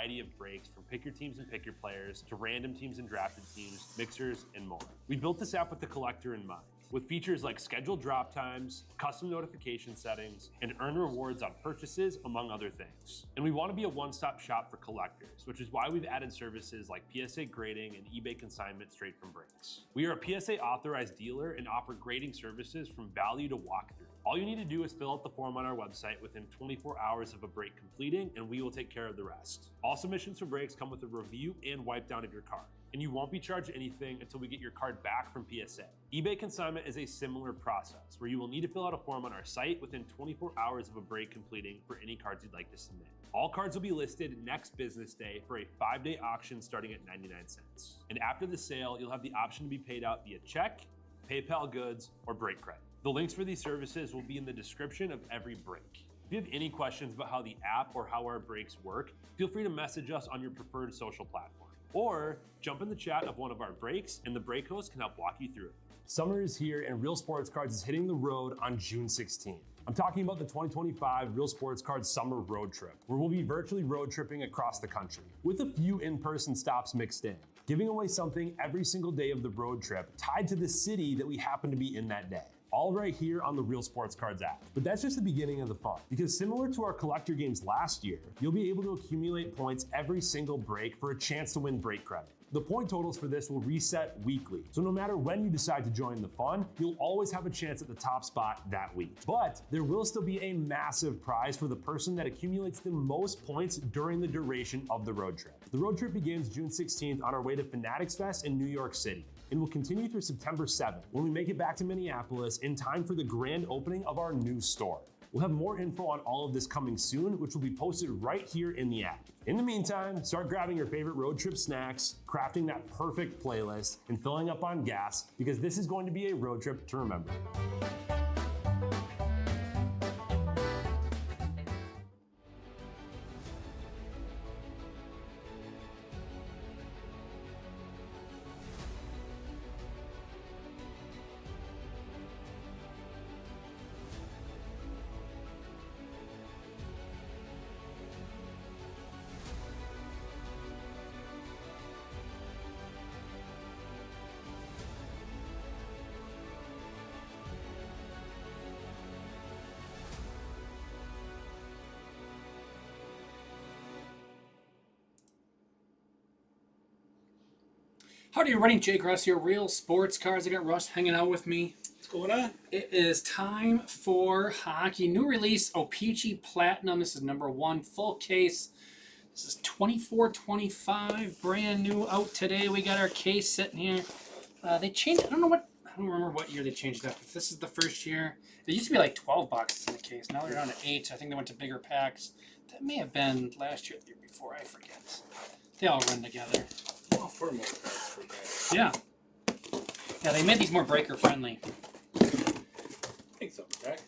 variety of breaks from pick your teams and pick your players to random teams and drafted teams, mixers, and more. We built this app with the collector in mind, with features like scheduled drop times, custom notification settings, and earn rewards on purchases, among other things. And we want to be a one-stop shop for collectors, which is why we've added services like PSA grading and eBay consignment straight from breaks. We are a PSA authorized dealer and offer grading services from value to walkthrough. All you need to do is fill out the form on our website within 24 hours of a break completing, and we will take care of the rest. All submissions for breaks come with a review and wipe down of your card, and you won't be charged anything until we get your card back from PSA. eBay consignment is a similar process, where you will need to fill out a form on our site within 24 hours of a break completing for any cards you'd like to submit. All cards will be listed next business day for a 5-day auction starting at 99 cents. And after the sale, you'll have the option to be paid out via check, PayPal goods, or break credit. The links for these services will be in the description of every break. If you have any questions about how the app or how our breaks work, feel free to message us on your preferred social platform. Or jump in the chat of one of our breaks and the break host can help walk you through it. Summer is here and Real Sports Cards is hitting the road on June 16th. I'm talking about the 2025 Real Sports Cards Summer Road Trip, where we'll be virtually road tripping across the country, with a few in-person stops mixed in, giving away something every single day of the road trip tied to the city that we happen to be in that day. All right here on the Real Sports Cards app. But that's just the beginning of the fun, because similar to our collector games last year, you'll be able to accumulate points every single break for a chance to win break credit. The point totals for this will reset weekly, so no matter when you decide to join the fun, you'll always have a chance at the top spot that week. But there will still be a massive prize for the person that accumulates the most points during the duration of the road trip. The road trip begins June 16th on our way to Fanatics Fest in New York City, and will continue through September 7th when we make it back to Minneapolis in time for the grand opening of our new store. We'll have more info on all of this coming soon, which will be posted right here in the app. In the meantime, start grabbing your favorite road trip snacks, crafting that perfect playlist, and filling up on gas, because this is going to be a road trip to remember. Howdy, everybody. Jake Russ here, Real Sports Cards. I got Russ hanging out with me. What's going on? It is time for hockey. New release, O-Pee-Chee Platinum. This is #1, full case. This is 24/25, brand new, out today. We got our case sitting here. They changed, I don't remember what year they changed it up. If this is the first year, it used to be like 12 boxes in the case. Now they're down to 8. I think they went to bigger packs. That may have been last year or the year before, I forget. They all run together. Oh, 4 more cards for that. Yeah. Yeah, they made these more breaker friendly. Take something back.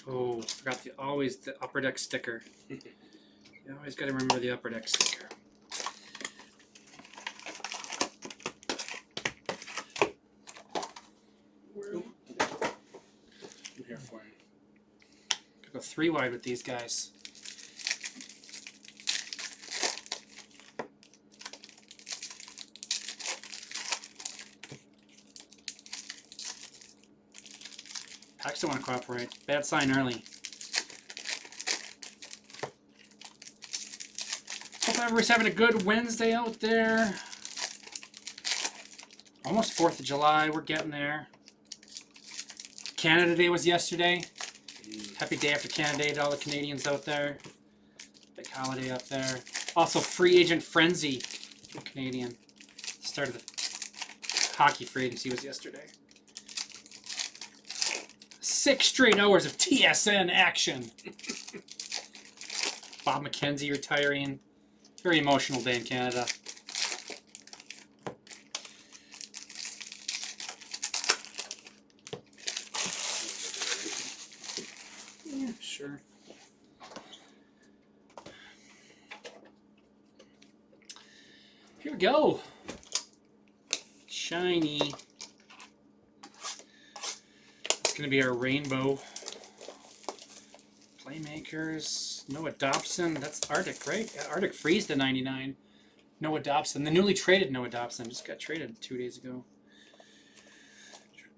Oh, forgot the upper deck sticker. You always got to remember the upper deck sticker. I'm here for you. Gotta go 3 wide with these guys. Packs don't want to cooperate. Bad sign early. Hope everybody's having a good Wednesday out there. Almost 4th of July. We're getting there. Canada Day was yesterday. Happy day after Canada Day to all the Canadians out there. Big holiday up there. Also, free agent frenzy for Canadian. Start of the hockey free agency was yesterday. 6 straight hours of TSN action. Bob McKenzie retiring. Very emotional day in Canada. Yeah, sure. Here we go. shiny. It's going to be our rainbow. Playmakers. Noah Dobson. That's Arctic, right? Yeah, Arctic Freeze to 99. Noah Dobson. The newly traded Noah Dobson. Just got traded 2 days ago.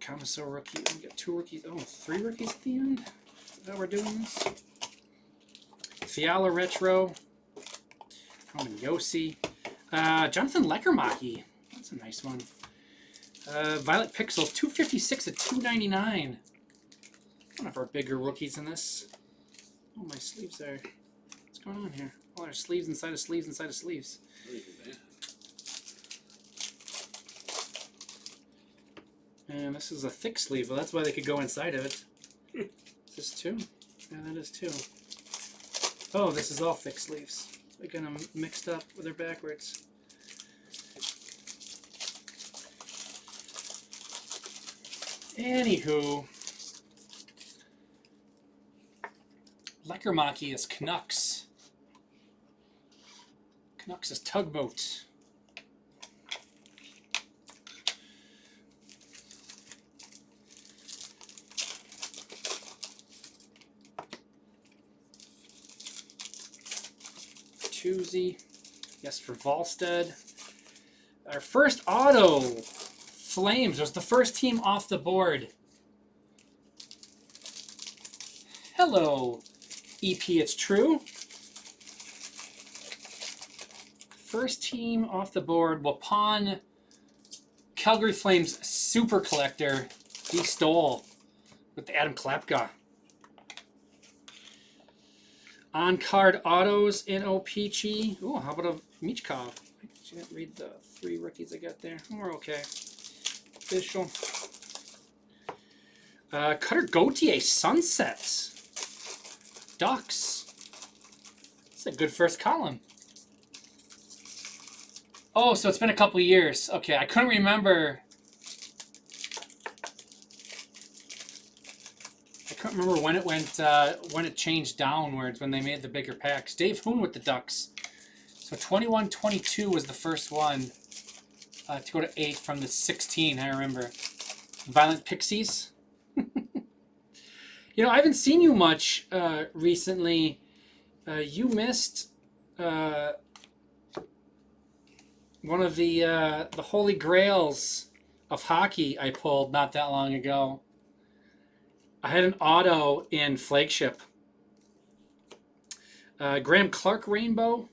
Commissar rookie. We got 2 rookies. Oh, 3 rookies at the end? Is that how we're doing this? Fiala Retro. Roman Yossi. Jonathan Leckermachy. That's a nice one. Violet Pixel. 256 at 299. One of our bigger rookies in this. Oh, my sleeves are... What's going on here? Oh, there's sleeves inside of sleeves inside of sleeves. Look at that. And this is a thick sleeve. Well, that's why they could go inside of it. Is this 2? Yeah, that is 2. Oh, this is all thick sleeves. They got them mixed up with their backwards. Anywho, Leckermachy is Canucks. Canucks is Tugboat. Tuesday. Yes, for Volstead. Our first auto, Flames, was the first team off the board. Hello, EP, it's true. First team off the board, Waupun Calgary Flames Super Collector, D. Stoll with the Adam Klapka. On-card autos in O-Pee-Chee. Ooh, how about a Michkov? I didn't read the 3 rookies I got there. We're okay. Official. Cutter Gauthier Sunsets. Ducks. That's a good first column. Oh, so it's been a couple years. Okay, I couldn't remember. I couldn't remember when it went, when it changed downwards, when they made the bigger packs. Dave Hoon with the Ducks. So 21-22 was the first one to go to 8 from the 16, I remember. Violent Pixies. You know, I haven't seen you much recently. You missed one of the holy grails of hockey I pulled not that long ago. I had an auto in Flagship. Graham Clark Rainbow.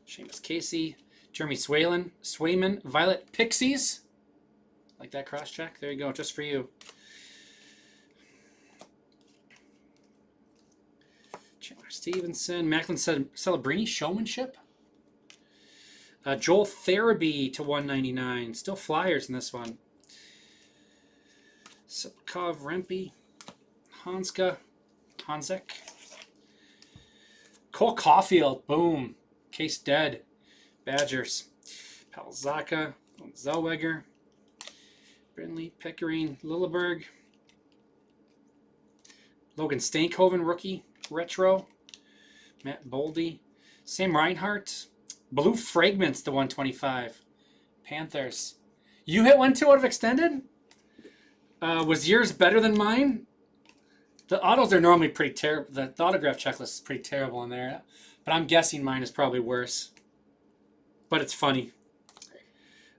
Seamus Casey. Jeremy Swayman. Violet Pixies. Like that cross check? There you go, just for you. Chandler Stevenson. Macklin Celebrini Showmanship. Joel Therapy to 199. Still Flyers in this one. Sipkov, Rempe, Hanska, Hanzek. Cole Caulfield, boom. Case dead. Badgers. Palzaka, Zellweger, Brindley, Pickering, Lilleberg. Logan Stankoven, rookie, retro. Matt Boldy. Sam Reinhart. Blue Fragments to 125. Panthers. You hit 1-2 out of extended? Was yours better than mine? The autos are normally pretty terrible. The autograph checklist is pretty terrible in there. But I'm guessing mine is probably worse. But it's funny.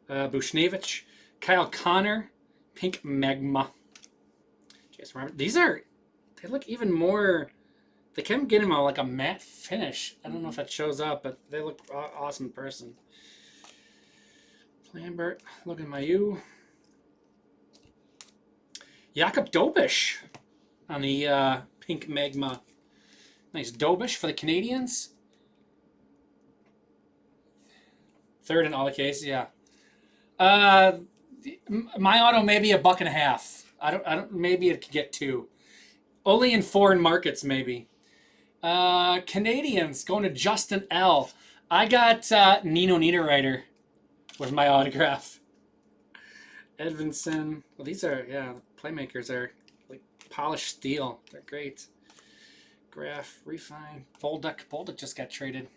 Bushnevich. Kyle Connor. Pink Magma. Jason Robert. These are... They look even more... They can get him like a matte finish. I don't know if that shows up, but they look awesome in person. Lambert. Logan Mayu. Jakob Dobish on the Pink Magma. Nice Dobish for the Canadians. Third in all the cases, yeah. My auto maybe $1.50. I don't. Maybe it could get 2. Only in foreign markets, maybe. Canadians going to Justin L. I got Nino Niederreiter with my autograph. Edvinson. Well, these are, yeah, playmakers are like polished steel. They're great. Graph, Refine. Bolduc. Bolduc just got traded.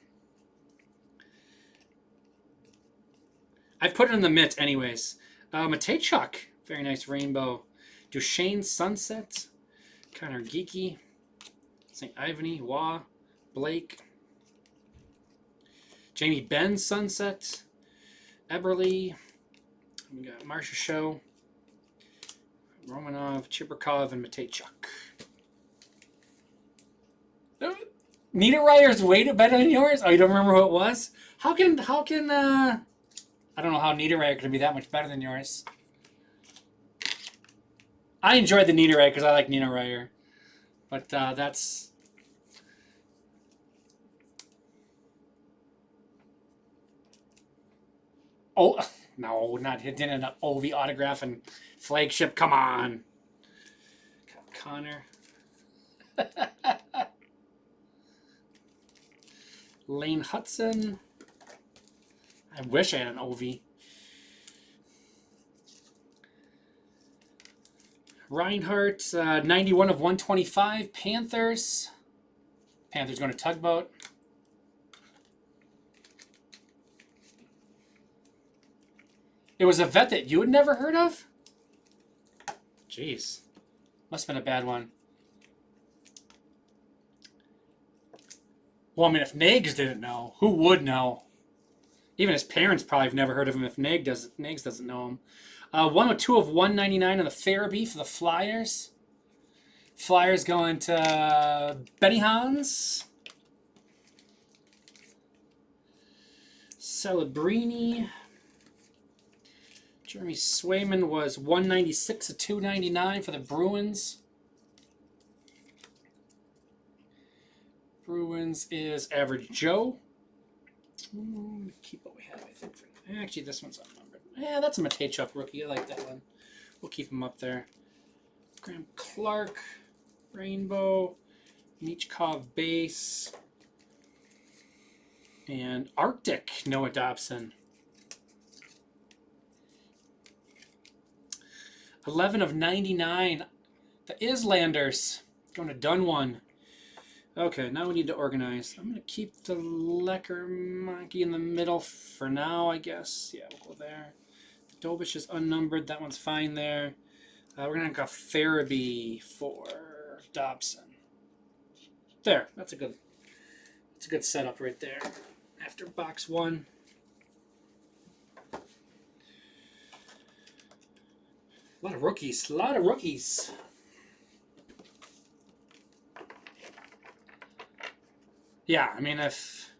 I put it in the mitt anyways. Matejchuk, very nice rainbow. Duchesne Sunset, Connor Geeky, St. Ivany, Waugh, Blake, Jamie Benn Sunset, Eberly, we got Marsha Show, Romanov, Chibrikov, and Matejchuk. Niederreyer's way better than yours? Oh, you don't remember who it was? How can I don't know how Niederreyer could be that much better than yours. I enjoyed the Niederreyer because I like Niederreyer. But that's... Oh, no, not it didn't an OV autograph and flagship. Come on. Connor. Lane Hudson. I wish I had an OV. Reinhardt, 91 of 125. Panthers. Panthers going to Tugboat. It was a vet that you had never heard of? Jeez. Must have been a bad one. Well, I mean, if Nags didn't know, who would know? Even his parents probably have never heard of him if Nags doesn't know him. 102 of 199 on the Farabee for the Flyers. Flyers going to Benny Hans. Celebrini. Jeremy Swayman was 196 of 299 for the Bruins. Bruins is Average Joe. Keep what we have, I think. Actually, this one's unnumbered. Yeah, that's a Matejchuk rookie. I like that one. We'll keep him up there. Graham Clark, Rainbow, Michkov base, and Arctic Noah Dobson. 11 of 99. The Islanders going to Dunwan. Okay, now we need to organize. I'm going to keep the Lecker Monkey in the middle for now, I guess. Yeah, we'll go there. Dobish is unnumbered. That one's fine there. We're going to go Farabee for Dobson. There. That's a good setup right there. After box one. A lot of rookies. A lot of rookies. Yeah, I mean, if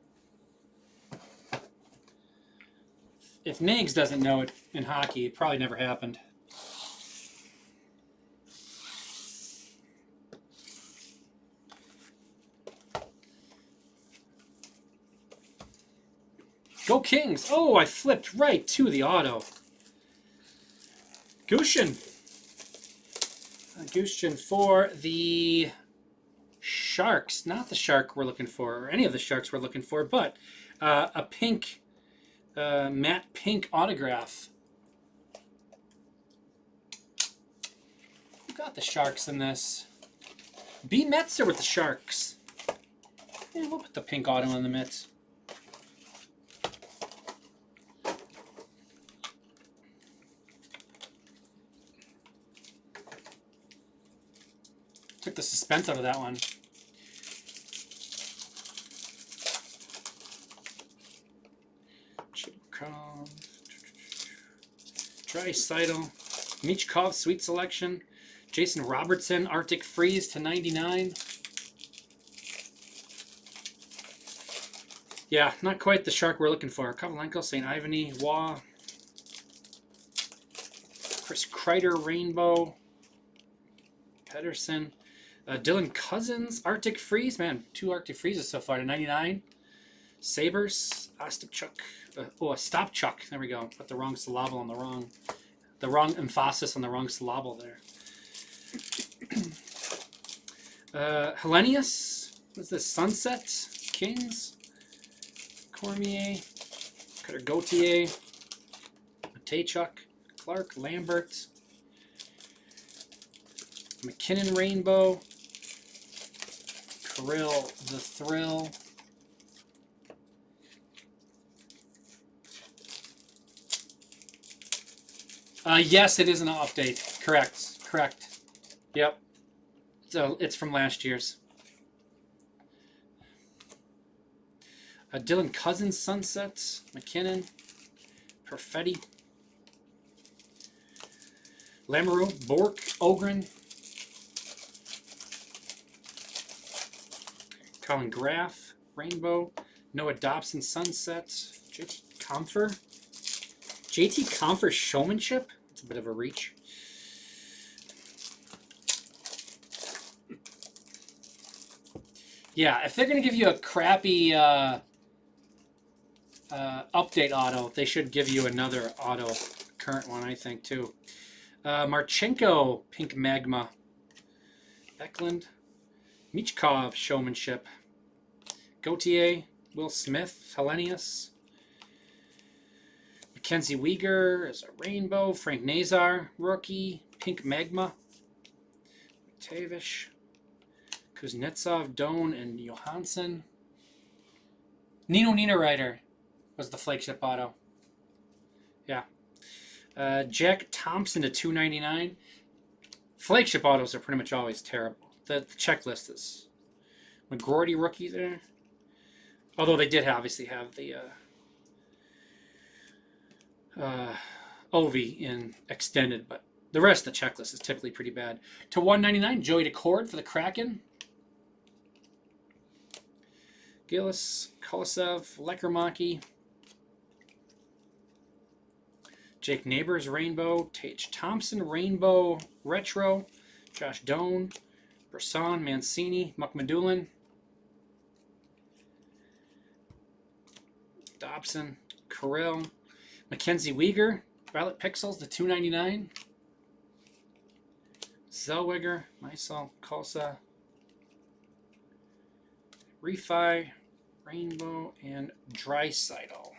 Nags doesn't know it in hockey, it probably never happened. Go Kings! Oh, I flipped right to the auto. Gushin. Gushin for the Sharks. Not the shark we're looking for, or any of the sharks we're looking for, but a pink, matte pink autograph. Who got the Sharks in this? B. Metzer with the Sharks. Yeah, we'll put the pink auto in the mitts. Took the suspense out of that one. Chipkov. Draisaitl. Michkov, sweet selection. Jason Robertson, Arctic Freeze to 99. Yeah, not quite the shark we're looking for. Kovalenko, St. Ivany, Waugh. Chris Kreider, Rainbow. Pedersen. Dylan Cousins, Arctic Freeze. Man, 2 Arctic Freezes so far to 99. Sabres, Ostapchuk. Stopchuk. There we go. Put the wrong syllable on the wrong emphasis on the wrong syllable there. Hellenius. What's this? Sunset. Kings. Cormier. Cutter Gauthier. Matejchuk. Clark. Lambert. McKinnon Rainbow. Kirill the Thrill. Yes, it is an update. Correct. Yep. So it's from last year's. Dylan Cousins, Sunsets, McKinnon, Perfetti, Lamoureux, Bork, Ogren, Colin Graff, Rainbow, Noah Dobson, Sunsets, JT Comfer. JT Comfer Showmanship? It's a bit of a reach. Yeah, if they're going to give you a crappy update auto, they should give you another auto, current one, I think, too. Marchenko, Pink Magma. Eklund. Michkov, Showmanship. Gautier, Will Smith, Hellenius. Mackenzie Weegar is a Rainbow. Frank Nazar, Rookie. Pink Magma. Tavish. Kuznetsov, Doan, and Johansson. Nino Niederreiter was the flagship auto. Yeah. Jack Thompson to 299. Flagship autos are pretty much always terrible. The checklist is McGroarty rookie there. Although they did obviously have the Ovi in extended, but the rest of the checklist is typically pretty bad. To 199, Joey DeCord for the Kraken. Gillis, Kolosev, Lekermaki. Jake Neighbors, Rainbow. Tage Thompson, Rainbow, Retro. Josh Doan. Brisson, Mancini, Muckmadulin. Dobson, Carell. Mackenzie Weegar, Violet Pixels, the 299. Zellweger, Mysel, Kolsa. Refi, Rainbow, and Draisaitl.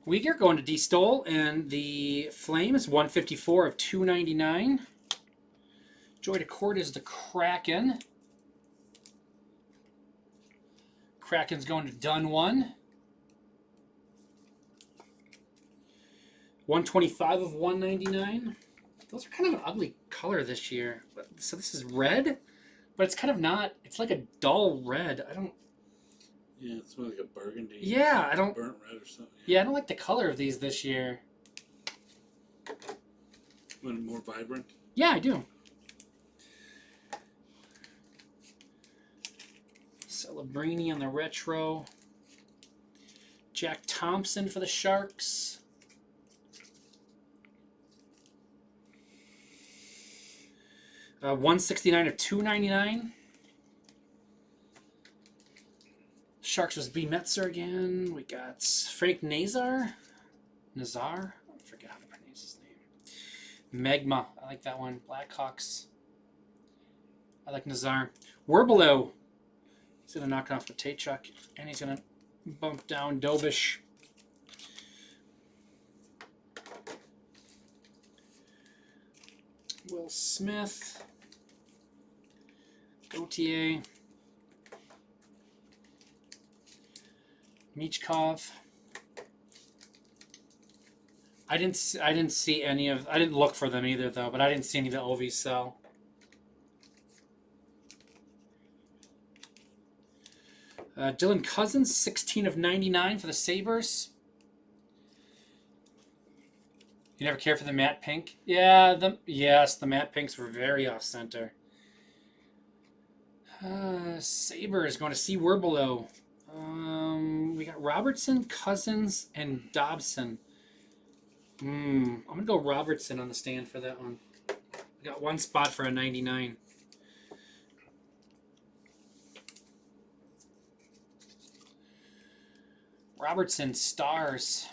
Weegar going to D-Stole, and the Flame is 154 of 299. Joy DeCord is the Kraken. Kraken's going to Dun 1. 125 of 199. Those are kind of an ugly color this year. So this is red, but it's kind of not. It's like a dull red. I don't. Yeah, it's more like a burgundy. Yeah, I don't. Burnt red or something. Yeah, I don't like the color of these this year. Want it more vibrant? Yeah, I do. Celebrini on the retro. Jack Thompson for the Sharks. 169 of 299. Sharks was B. Metzer again. We got Frank Nazar. I forget how to pronounce his name. Magma. I like that one. Blackhawks. I like Nazar. Werbelow. He's going to knock off the Taychuk. And he's going to bump down Dobish. Will Smith. Gautier. Michkov. I didn't see any of. I didn't look for them either though, but I didn't see any of the Ovies sell. Dylan Cousins, 16 of 99 for the Sabres. You never care for the matte pink? Yeah, the matte pinks were very off center. Sabres going to see Werbelow. We got Robertson, Cousins, and Dobson. I'm going to go Robertson on the stand for that one. I got one spot for a 99. Robertson, Stars.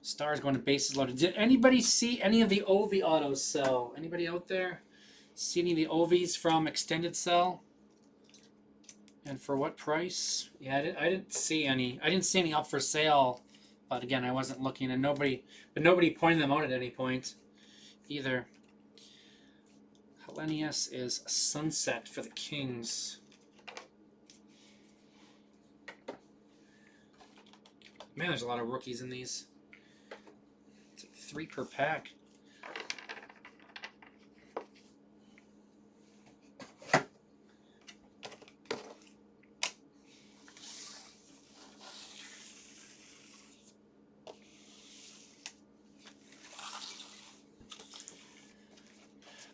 Stars going to bases loaded. Did anybody see any of the Ovi autos sell? Anybody out there see any of the Ovies from extended sell? And for what price? Yeah, I didn't see any. I didn't see any up for sale, but again, I wasn't looking, and nobody pointed them out at any point either. Hellenius is Sunset for the Kings. Man, there's a lot of rookies in these. It's like 3 per pack.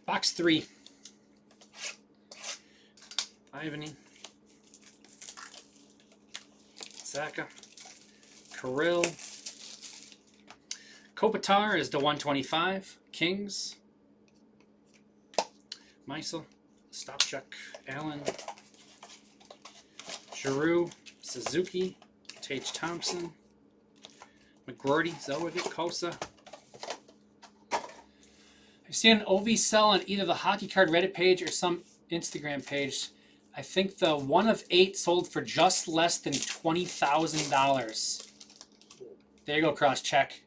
Box 3. Ivany. Saka. Kirill. Kopitar is to 125. Kings. Meisel. Stopchuk. Allen. Giroux. Suzuki. Tage Thompson. McGroarty. Zellweger. Kosa. I've seen an OV sell on either the Hockey Card Reddit page or some Instagram page. I think the 1 of 8 sold for just less than $20,000. There you go, cross check.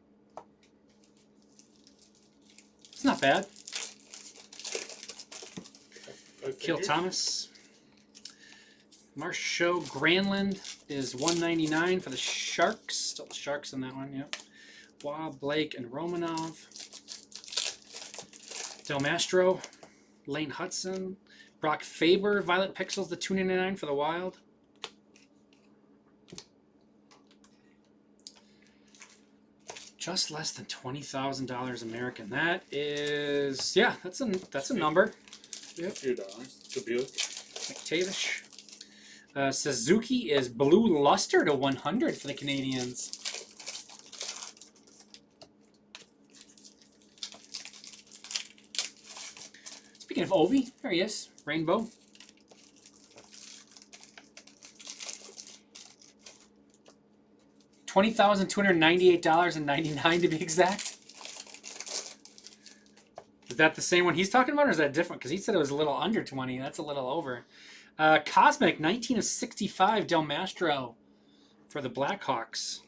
It's not bad. Kiel Thomas. Marchand Granlund is $199 for the Sharks. Still the Sharks on that one, yeah. Waugh, Blake, and Romanov. Del Mastro, Lane Hudson, Brock Faber, Violet Pixels, the $2.99 for the Wild. Just less than $20,000 American. That is, yeah, that's a number. Yep. $2. Dubuque. McTavish. Suzuki is Blue Luster to 100 for the Canadians. Speaking of Ovi, there he is. Rainbow. $20,298.99 to be exact. Is that the same one he's talking about, or is that different? Because he said it was a little under 20. That's a little over. Cosmic, 19 of 65, Del Mastro for the Blackhawks.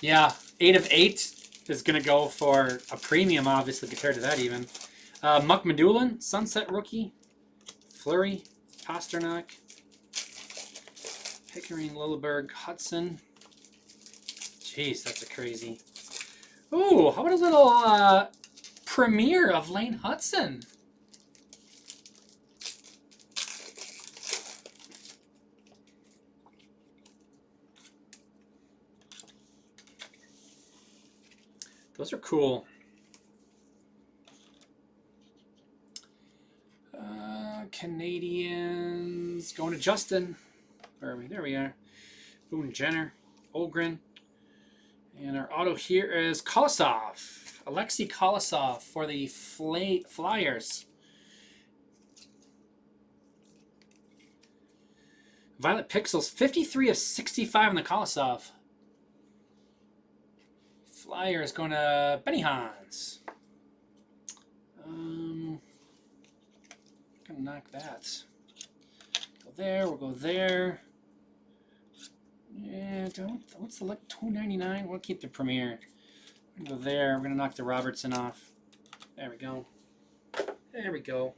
Yeah, 8 of 8 is going to go for a premium, obviously, compared to that even. Muck Medulin, Sunset Rookie. Fleury, Pasternak. Pickering, Lilleberg, Hudson. Jeez, that's a crazy. Ooh, how about a little premiere of Lane Hudson? Those are cool. Canadians going to Justin. Where are we? There we are. Boone Jenner, Olgren. And our auto here is Kolosov. Alexei Kolosov for the Flyers. Violet Pixels, 53 of 65 on the Kolosov. Flyers going to Benny Hans. Gonna knock that. Go there, we'll go there. Yeah, what's the $2.99? We'll keep the Premier. We're gonna go there. We're gonna knock the Robertson off. There we go. There we go.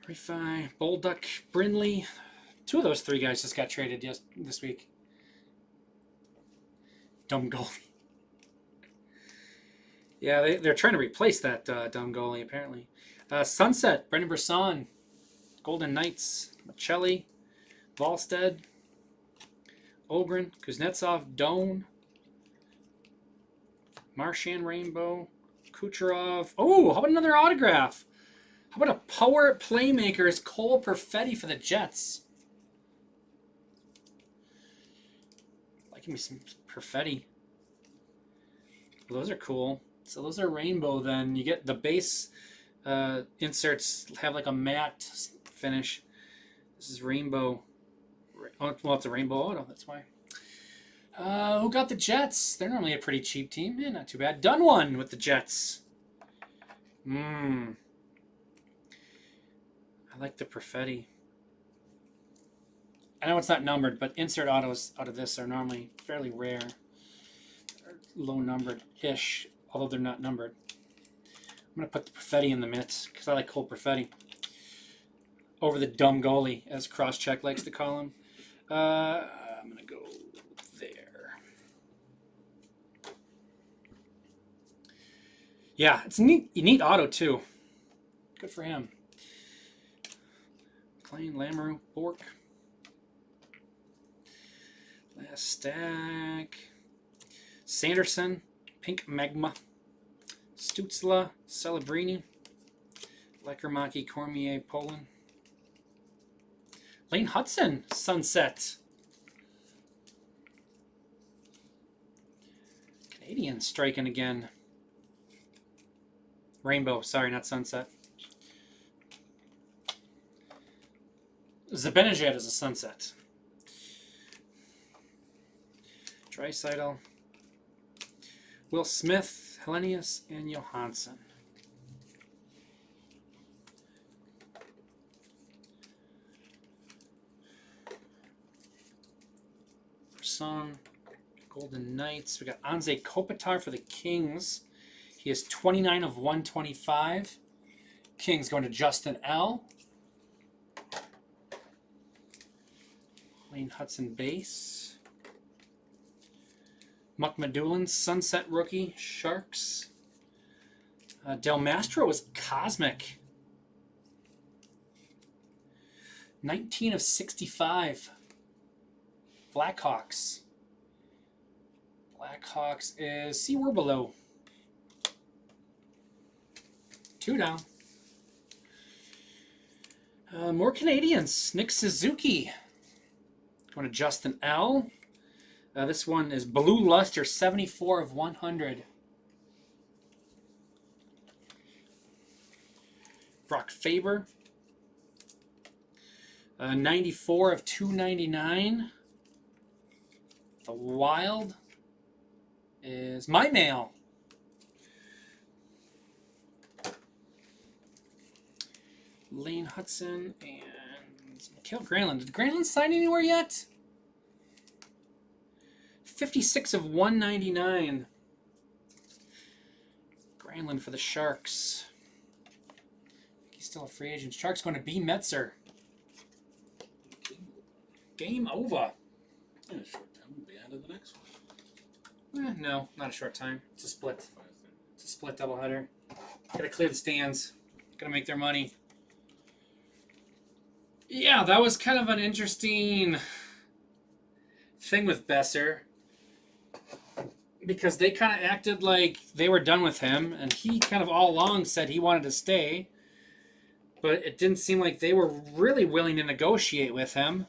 Refi, Bolduc, Brindley. 2 of those 3 guys just got traded this week. Dumb goalie. Yeah, they're trying to replace that dumb goalie, apparently. Sunset, Brendan Brisson. Golden Knights, Michelli. Volstead. Ogren, Kuznetsov, Doan. Marchand Rainbow. Kucherov. Oh, how about another autograph? How about a Power Playmakers Cole Perfetti for the Jets? Liking me some Perfetti. Those are cool. So those are rainbow then. You get the base inserts have like a matte finish. This is rainbow. Oh, well, it's a rainbow auto. That's why. Who got the Jets? They're normally a pretty cheap team. Yeah, not too bad. Done one with the Jets. I like the Perfetti. I know it's not numbered, but insert autos out of this are normally fairly rare. Or low numbered-ish, although they're not numbered. I'm going to put the Perfetti in the mitts because I like Cole Perfetti. over the dumb goalie, as Crosscheck likes to call him. I'm going to go there. Yeah, it's a neat auto, too. Good for him. McLean, Lamoureux, Bork. Last stack. Sanderson, Pink Magma. Stutzla, Celebrini. Lekermaki, Cormier, Poland. Lane Hudson, Sunset. Canadian striking again. Rainbow, sorry, not Sunset. Zibanejad is a Sunset. Draisaitl. Will Smith, Hellenius, and Johansson. Song, Golden Knights. We got Anze Kopitar for the Kings. He is 29 of 125. Kings going to Justin L. Lane Hudson base. Muck Madulin, Sunset rookie. Sharks. Del Mastro is Cosmic. 19 of 65. Blackhawks. Blackhawks is C. Werbelow. 2 down. More Canadians. Nick Suzuki. Going to Justin L. This one is Blue Luster, 74 of 100. Brock Faber. 94 of 299. The Wild is My Mail. Lane Hudson and Mikhail Granlund. Did Granlund sign anywhere yet? 56 of 199. Granlund for the Sharks. He's still a free agent. Sharks going to B. Metzer. Game over. In a short time, we'll be on to the next one. No, not a short time. It's a split. It's a split doubleheader. Gotta clear the stands. Gotta make their money. Yeah, that was kind of an interesting thing with Besser. Because they kind of acted like they were done with him. And he kind of all along said he wanted to stay. But it didn't seem like they were really willing to negotiate with him.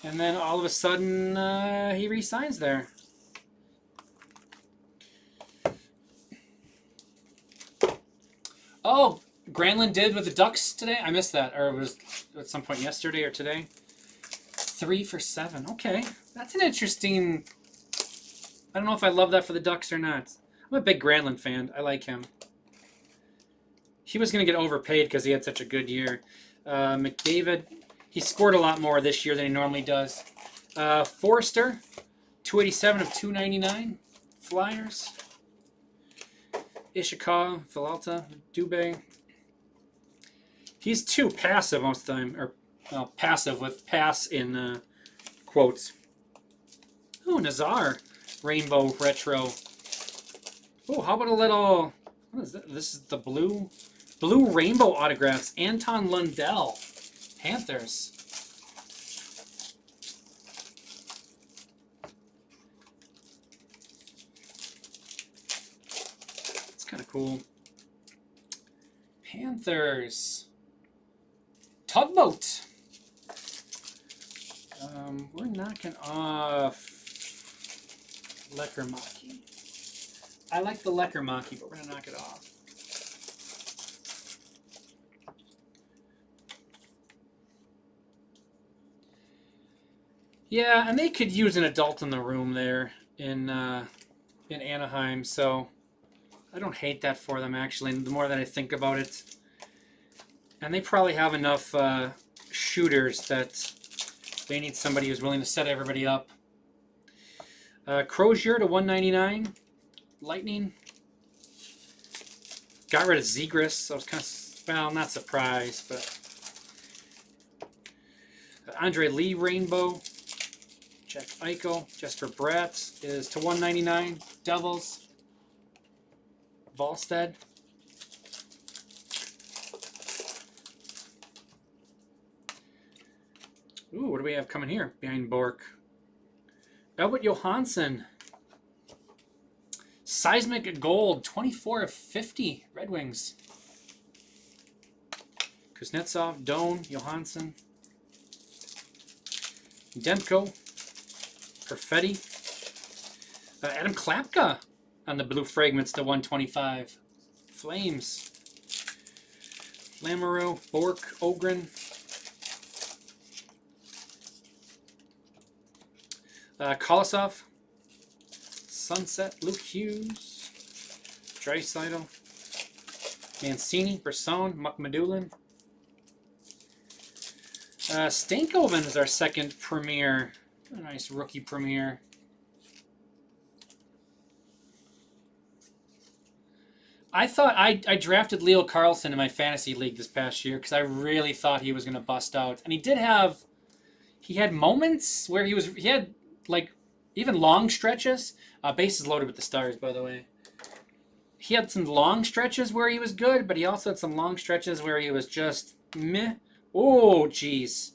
And then all of a sudden, he re-signs there. Oh, Granlund did with the Ducks today? I missed that. Or it was at some point yesterday or today. 3 for 7. Okay. That's an interesting... I don't know if I love that for the Ducks or not. I'm a big Granlund fan. I like him. He was going to get overpaid because he had such a good year. McDavid... He scored a lot more this year than he normally does. Forrester, 287 of 299. Flyers. Ishikawa, Villalta, Dubé. He's too passive most of the time. Or, well, passive with pass in quotes. Oh, Nazar. Rainbow Retro. Oh, how about a little... What is that? This is the blue rainbow autographs. Anton Lundell. Panthers. It's kind of cool. Panthers. Tugboat. We're knocking off Lekermaki. I like the Lekermaki, but we're going to knock it off. Yeah, and they could use an adult in the room there in Anaheim, so I don't hate that for them, actually, the more that I think about it. And they probably have enough shooters that they need somebody who's willing to set everybody up. Crozier to 199. Lightning. Got rid of Zegras, so I was kind of, well, not surprised, but Andre Lee Rainbow. Jack Eichel. Jesper Bratt is to 199. Devils. Volstead. Ooh, what do we have coming here behind Bork? Albert Johansson. Seismic Gold, 24 of 50. Red Wings. Kuznetsov, Doan, Johansson. Demko. Perfetti. Adam Klapka on the blue fragments to 125. Flames. Lamoureux, Bork, Ogren. Kolosov, Sunset, Luke Hughes, Draisaitl, Mancini, Brisson, Muckmadulin. Stankoven is our second premier. A nice rookie premier. I thought I drafted Leo Carlson in my fantasy league this past year because I really thought he was going to bust out, and he had moments where he had like even long stretches. Bases loaded with the Stars, by the way. He had some long stretches where he was good, but he also had some long stretches where he was just meh. Oh, jeez.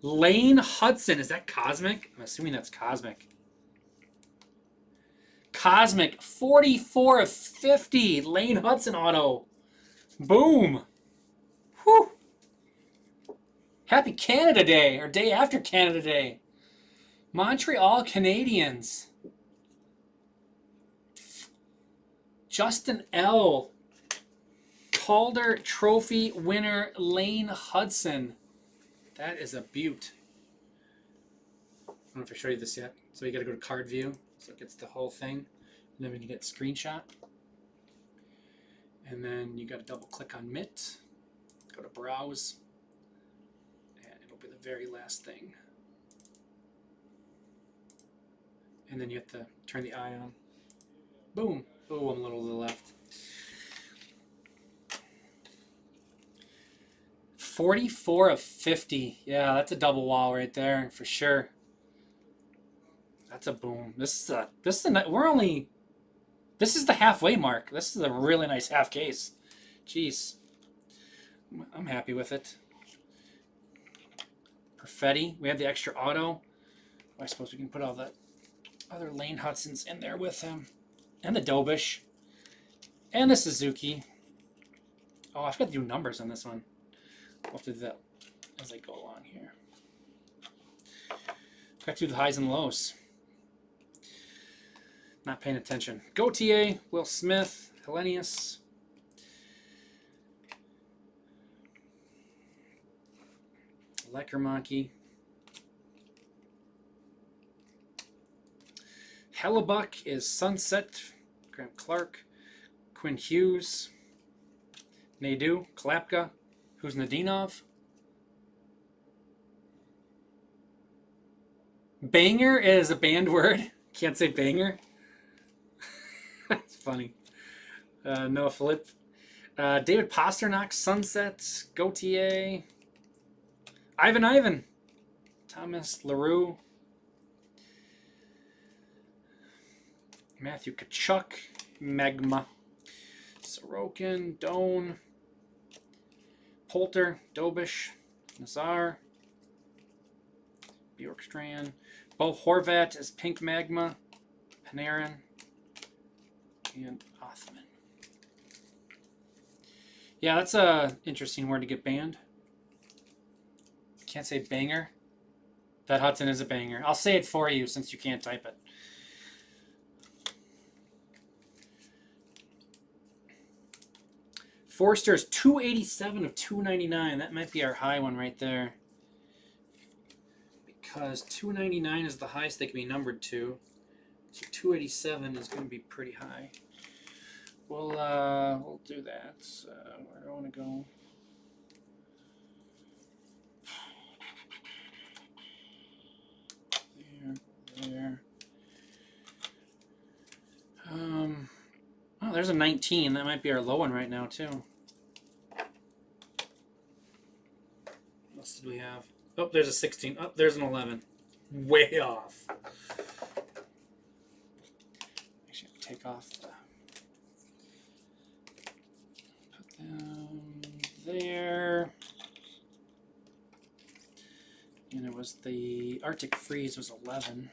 Lane Hudson. Is that Cosmic? I'm assuming that's Cosmic. Cosmic. 44 of 50. Lane Hudson auto. Boom. Whew. Happy Canada Day, or day after Canada Day. Montreal Canadiens. Justin L. Calder Trophy winner Lane Hudson. That is a beaut. I don't know if I showed you this yet. So you got to go to card view. So it gets the whole thing. And then when you get screenshot. And then you got to double click on Mitt. Go to browse. And it'll be the very last thing. And then you have to turn the eye on. Boom. Boom, a little to the left. 44 of 50. Yeah, that's a double wall right there for sure. That's a boom. This is the halfway mark. This is a really nice half case. Jeez. I'm happy with it. Perfetti. We have the extra auto. I suppose we can put all the other Lane Hudsons in there with him. And the Dobish. And the Suzuki. Oh, I forgot to do numbers on this one. I'll have to do that as I go along here. Got to do the highs and lows. Not paying attention. Gauthier, Will Smith, Hellenius. Lekermonkey. Hellebuck is Sunset. Graham Clark. Quinn Hughes. Nadeau. Klapka. Who's Nadinov? Banger is a banned word. Can't say banger. That's funny. Noah Philippe. David Pasternak, Sunset. Gauthier. Ivan. Thomas LaRue. Matthew Tkachuk. Magma. Sorokin. Doan. Polter, Dobish, Nazar, Bjorkstrand, Bo Horvat is Pink Magma, Panarin, and Othman. Yeah, that's a interesting word to get banned. Can't say banger. That Hudson is a banger. I'll say it for you since you can't type it. Forster's 287 of 299. That might be our high one right there. Because 299 is the highest they can be numbered to. So 287 is going to be pretty high. We'll do that. Where do I want to go? There. Oh, there's a 19. That might be our low one right now, too. What else did we have? Oh, there's a 16. Oh, there's an 11. Way off. Actually, take off the... Put them there. And it was the Arctic Freeze was 11.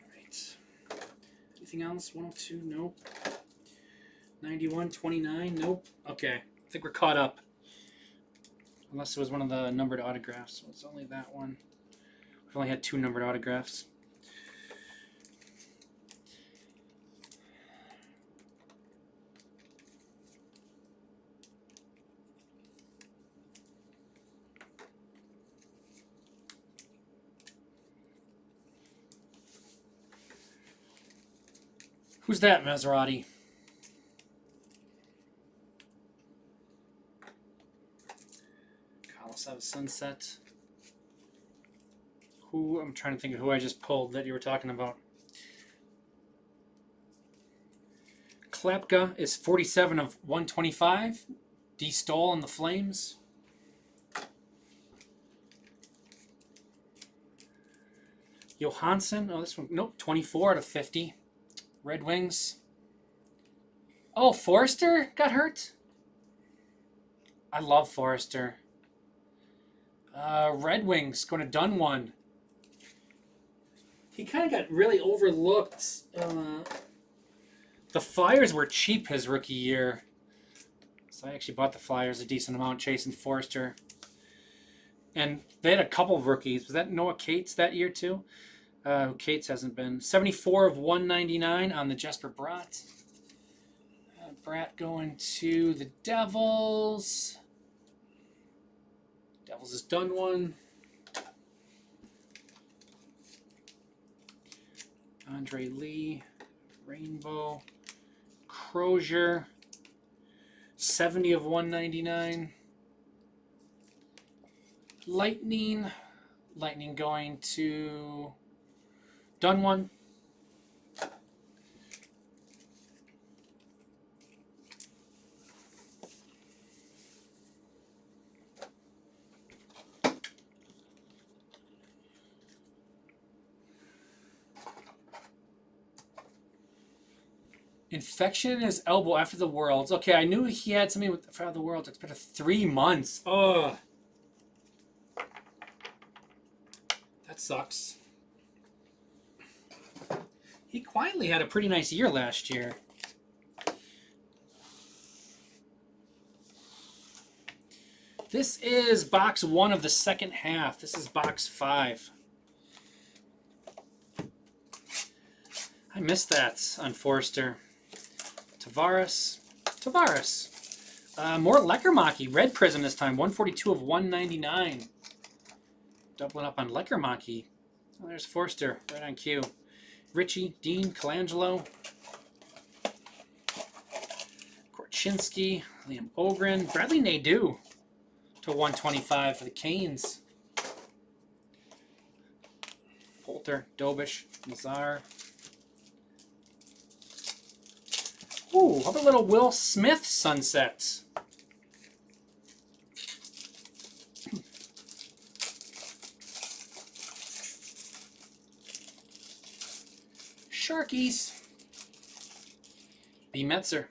Alright. Anything else? 102? Nope. 91, 29? Nope. Okay. I think we're caught up. Unless it was one of the numbered autographs. So it's only that one. We've only had 2 numbered autographs. Who's that, Maserati? Let's have a sunset. Who, I'm trying to think of who I just pulled that you were talking about. Klepka is 47 of 125. D. Stoll on the Flames. Johansson, oh this one, nope, 24 out of 50. Red Wings. Oh, Forrester got hurt? I love Forrester. Red Wings going to done one. He kind of got really overlooked. The Flyers were cheap his rookie year. So I actually bought the Flyers a decent amount chasing Forrester. And they had a couple of rookies. Was that Noah Cates that year too? Cates hasn't been. 74 of 199 on the Jesper Bratt. Bratt going to the Devils. Devils has done one. Andre Lee, Rainbow, Crozier, 70 of 199. Lightning going to done one. Infection in his elbow after the Worlds. Okay, I knew he had something with after the Worlds. It's been 3 months. Oh, that sucks. He quietly had a pretty nice year last year. This is box 1 of the second half. This is box 5. I missed that on Forrester. Tavares. More Lekkermaki. Red Prism this time. 142 of 199. Doubling up on Lekkermaki. Oh, there's Forrester. Right on cue. Richie, Dean, Colangelo. Korchinski. Liam Ogren. Bradley Nadeau to 125 for the Canes. Poulter, Dobish, Nazar. Ooh, how about a little Will Smith sunset? Sharkies. B. Metzer.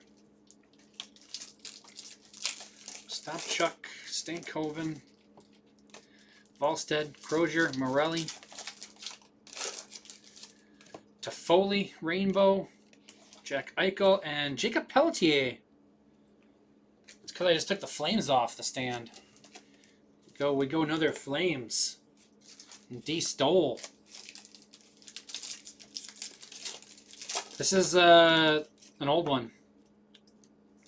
Stopchuk, Stankoven. Volstead, Crozier, Morelli. Toffoli, Rainbow. Jack Eichel, and Jacob Pelletier. It's because I just took the Flames off the stand. We go another Flames. And D. Stoll. This is an old one.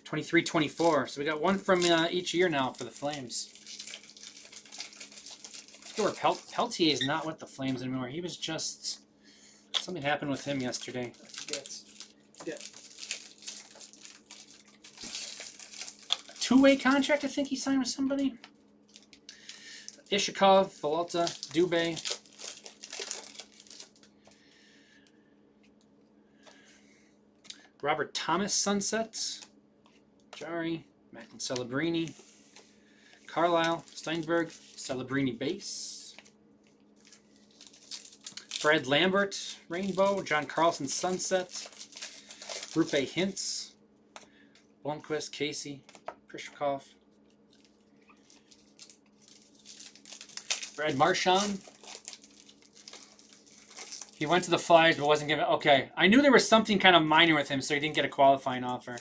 23-24. So we got one from each year now for the Flames. Pelletier is not with the Flames anymore. He was just... Something happened with him yesterday. I forget. Yeah. A 2-way contract, I think he signed with somebody. Ishikov, Volta, Dubé. Robert Thomas, Sunsets. Jari, Macklin Celebrini. Carlisle, Steinberg, Celebrini base. Fred Lambert, Rainbow, John Carlson, Sunset, Rupe Hintz, Blomqvist, Casey, Prishkov, Brad Marchand. He went to the Flyers but wasn't given... Okay, I knew there was something kind of minor with him, so he didn't get a qualifying offer.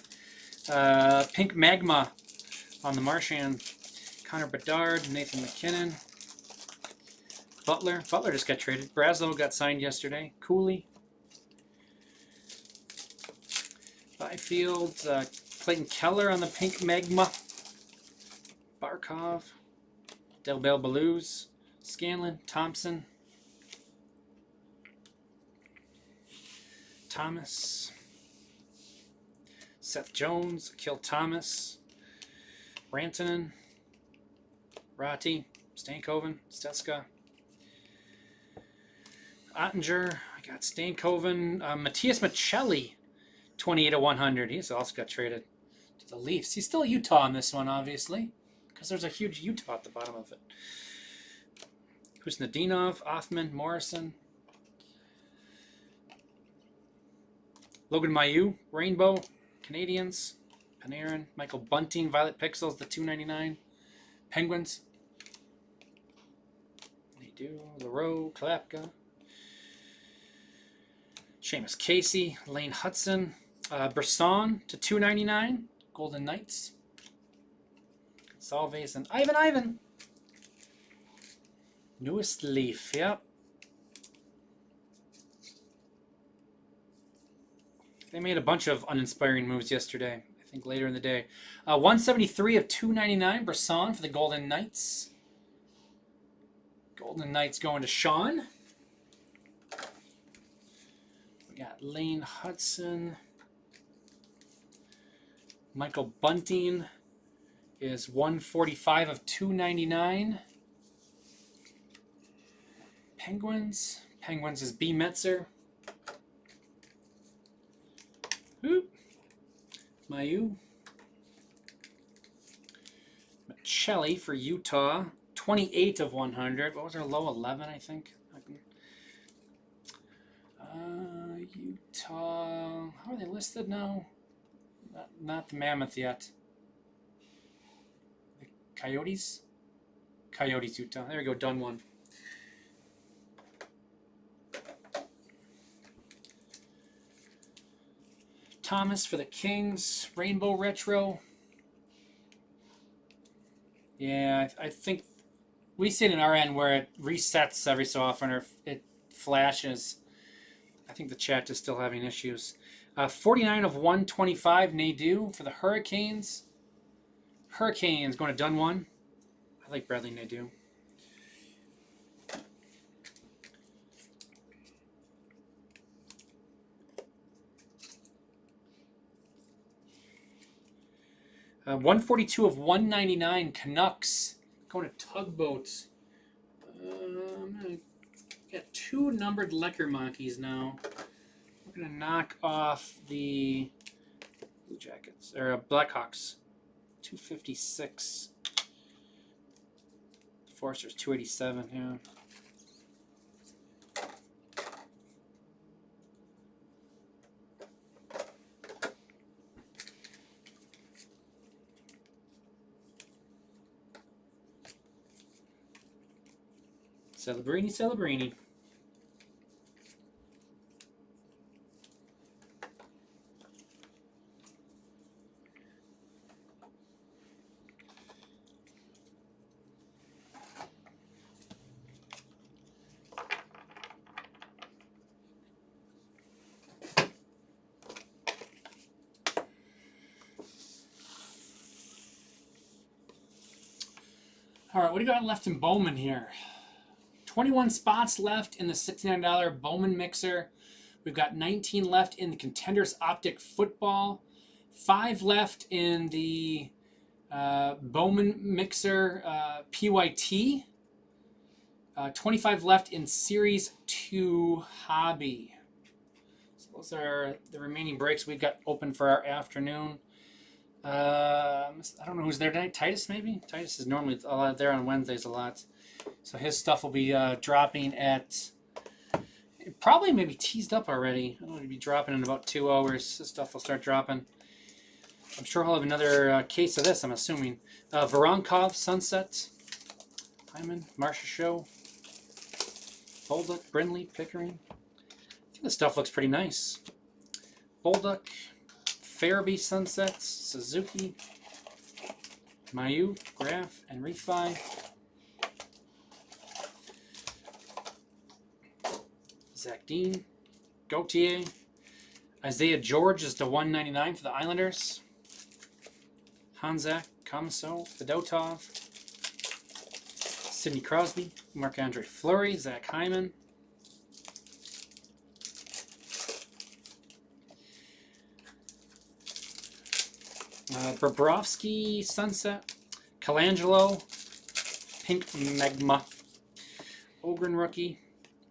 Pink Magma on the Marchand. Connor Bedard, Nathan McKinnon. Butler just got traded. Brazeau got signed yesterday. Cooley. Byfield, Clayton Keller on the Pink Magma. Barkov. Del Bell Blues. Scanlon, Thompson. Thomas. Seth Jones, Akil Thomas. Rantanen. Ratti, Stankoven, Steska. Ottinger, I got Stankoven. Matthias Michelli, 28/100. He's also got traded to the Leafs. He's still Utah on this one, obviously, because there's a huge Utah at the bottom of it. Kuznetsov, Othman, Morrison. Logan Mailloux, Rainbow, Canadians. Panarin, Michael Bunting, Violet Pixels, the $2.99. Penguins. They do. Leroux, Klapka. Seamus Casey, Lane Hudson. Brisson to $2.99. Golden Knights. Salves and Ivan. Newest Leaf, yep. They made a bunch of uninspiring moves yesterday, I think later in the day. 173 of $2.99, Brisson for the Golden Knights. Golden Knights going to Sean. We got Lane Hudson. Michael Bunting is 145 of $2.99. Penguins is B. Metzer. Oop. Mailloux. Michelli for Utah. 28 of 100. What was our low? 11, I think. Utah. How are they listed now? Not the Mammoth yet. The Coyotes? Coyotes, Utah. There we go. Done one. Thomas for the Kings. Rainbow Retro. Yeah, I think we see it in our end where it resets every so often or it flashes. I think the chat is still having issues. 49 of 125, Nadeau for the Hurricanes. Hurricanes going to done one. I like Bradley Nadeau. Uh, 142 of 199, Canucks going to Tugboat. I'm going to get two numbered Lecker Monkeys now. We're going to knock off the Blue Jackets, or Blackhawks. 256. Forster's 287, yeah. Celebrini. All right, what do you got left in Bowman here? 21 spots left in the $69 Bowman Mixer. We've got 19 left in the Contenders Optic Football. 5 left in the Bowman Mixer PYT. 25 left in Series 2 Hobby. So those are the remaining breaks we've got open for our afternoon. I don't know who's there tonight. Titus, maybe? Titus is normally there on Wednesdays a lot. So his stuff will be dropping at... Probably maybe teased up already. I don't know, it'll be dropping in about 2 hours. This stuff will start dropping. I'm sure he'll have another case of this, I'm assuming. Voronkov, Sunset. Hyman, Marsha Show. Bolduc, Brindley, Pickering. I think this stuff looks pretty nice. Bolduc, Farabee, Sunsets, Suzuki, Mayu, Graf, and Refi. Zach Dean, Gautier, Isaiah George is to 199 for the Islanders. Hanzak, Kamaso, Fedotov, Sidney Crosby, Marc-Andre Fleury, Zach Hyman. Bobrovsky, Sunset, Colangelo, Pink Magma, Ogren rookie,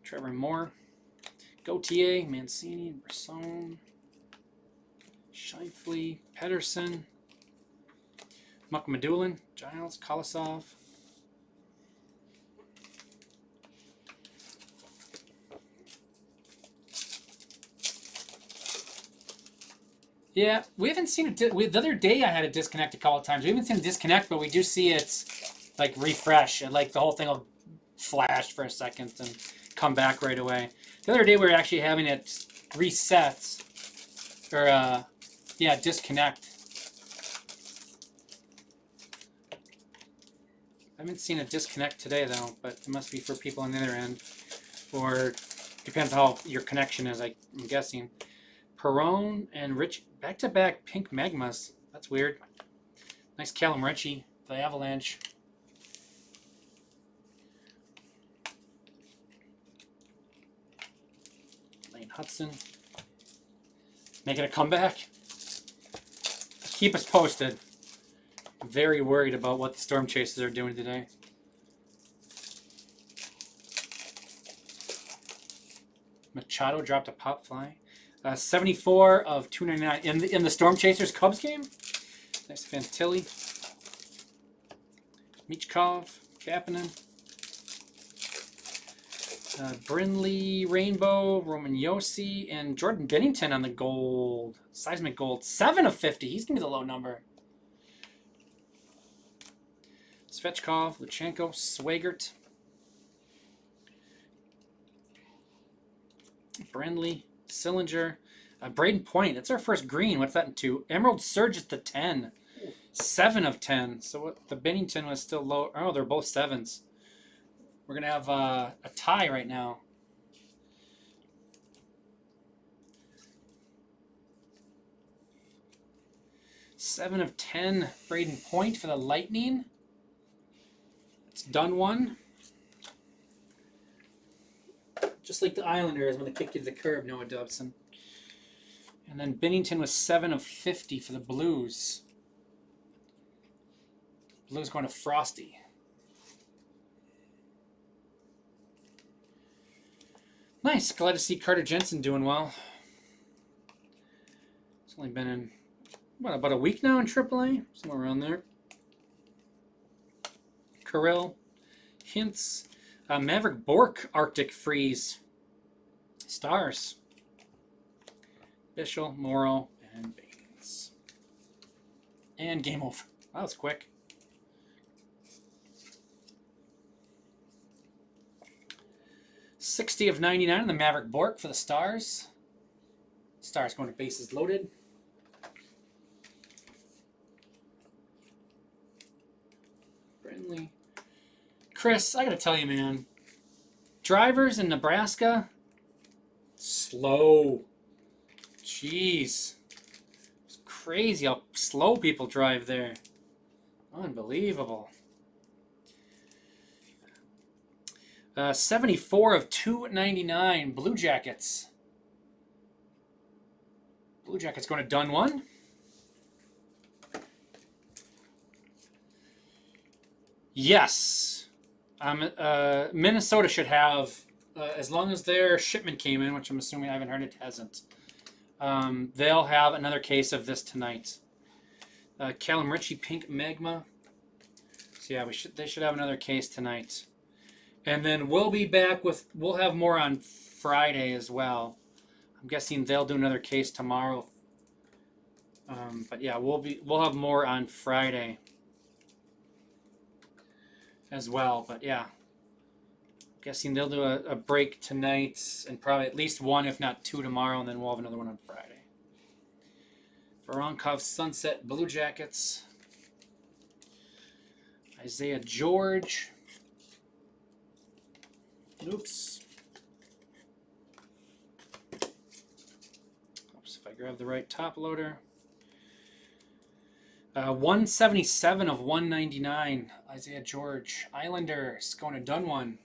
Trevor Moore, Gautier, Mancini, Brisson, Scheifele, Pedersen, Mukhamadullin, Giles, Kolosov. Yeah, we haven't seen it. The other day I had a disconnect a couple of times. We haven't seen a disconnect, but we do see it like refresh and like the whole thing will flash for a second and come back right away. The other day we were actually having it reset or yeah, disconnect. I haven't seen a disconnect today though, but it must be for people on the other end, or depends how your connection is. I'm guessing. Perron and Rich back-to-back pink magmas. That's weird. Nice Callum Ritchie, the Avalanche. Lane Hudson making a comeback. Keep us posted. I'm very worried about what the Storm Chasers are doing today. Machado dropped a pop fly. 74 of 299 in the Storm Chasers Cubs game. Nice Fantilli. Michkov, Kapanen. Brindley, Rainbow, Roman Yossi, and Jordan Bennington on the gold. Seismic gold. 7 of 50. He's going to be the low number. Svechkov, Luchenko, Swagert. Brindley, Sillinger. Braden Point. That's our first green. What's that into? Emerald Surge at the 10. 7 of 10. So what? The Bennington was still low. Oh, they're both 7s. We're going to have a tie right now. Seven of 10. Braden Point for the Lightning. It's done one. Just like the Islanders when they kicked you to the curb, Noah Dobson. And then Bennington was 7 of 50 for the Blues. Blues going to Frosty. Nice. Glad to see Carter Jensen doing well. It's only been in, what, about a week now in AAA? Somewhere around there. Kirill, Hintz, Maverick Bork, Arctic Freeze. Stars. Bishel, Morrow, and Baines. And game over. That was quick. $60 of 99 on the Maverick Bork for the Stars. Stars going to bases loaded. Brindley. Chris, I gotta tell you, man. Drivers in Nebraska, slow. Jeez. It's crazy how slow people drive there. Unbelievable. 74 of 299. Blue Jackets. Blue Jackets going to done one. Yes. Minnesota should have, as long as their shipment came in, which I'm assuming, I haven't heard it hasn't, they'll have another case of this tonight. Callum Ritchie, Pink Magma. So yeah, they should have another case tonight. And then we'll be back we'll have more on Friday as well. I'm guessing they'll do another case tomorrow. But yeah, we'll have more on Friday as well. But yeah, I'm guessing they'll do a break tonight and probably at least one, if not two, tomorrow, and then we'll have another one on Friday. Voronkov Sunset Blue Jackets. Isaiah George. Oops. Oops, if I grab the right top loader. 177 of 199. Isaiah George. Islanders going to done one.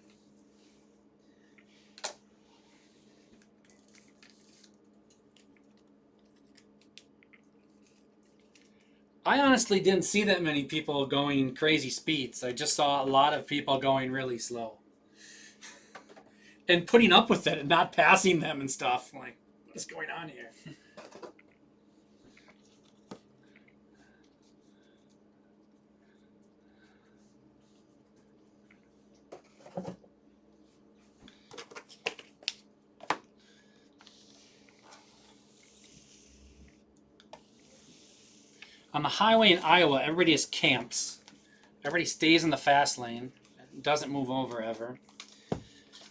I honestly didn't see that many people going crazy speeds. I just saw a lot of people going really slow. And putting up with it and not passing them and stuff. Like, what is going on here? On the highway in Iowa, everybody just camps. Everybody stays in the fast lane. Doesn't move over ever.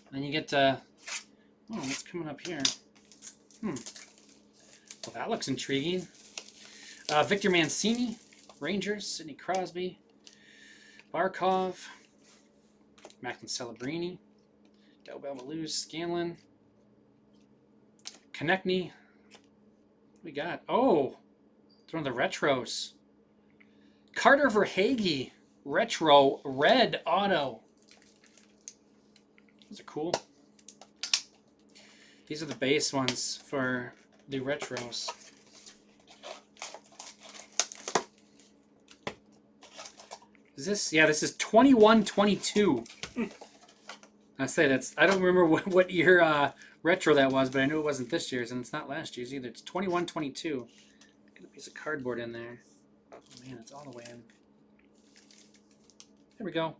Then you get to... Oh, what's coming up here? Well, that looks intriguing. Victor Mancini, Rangers, Sidney Crosby, Barkov, Macklin Celebrini, Del Belmaluz, Scanlon, Konechny. What we got? Oh, it's one of the retros. Carter Verhaeghe, retro red auto. Those are cool. These are the base ones for the retros. Is this? Yeah, this is 21-22. I don't remember what year retro that was, but I knew it wasn't this year's, and it's not last year's either. It's 21-22. Got a piece of cardboard in there. Oh man, it's all the way in. There we go.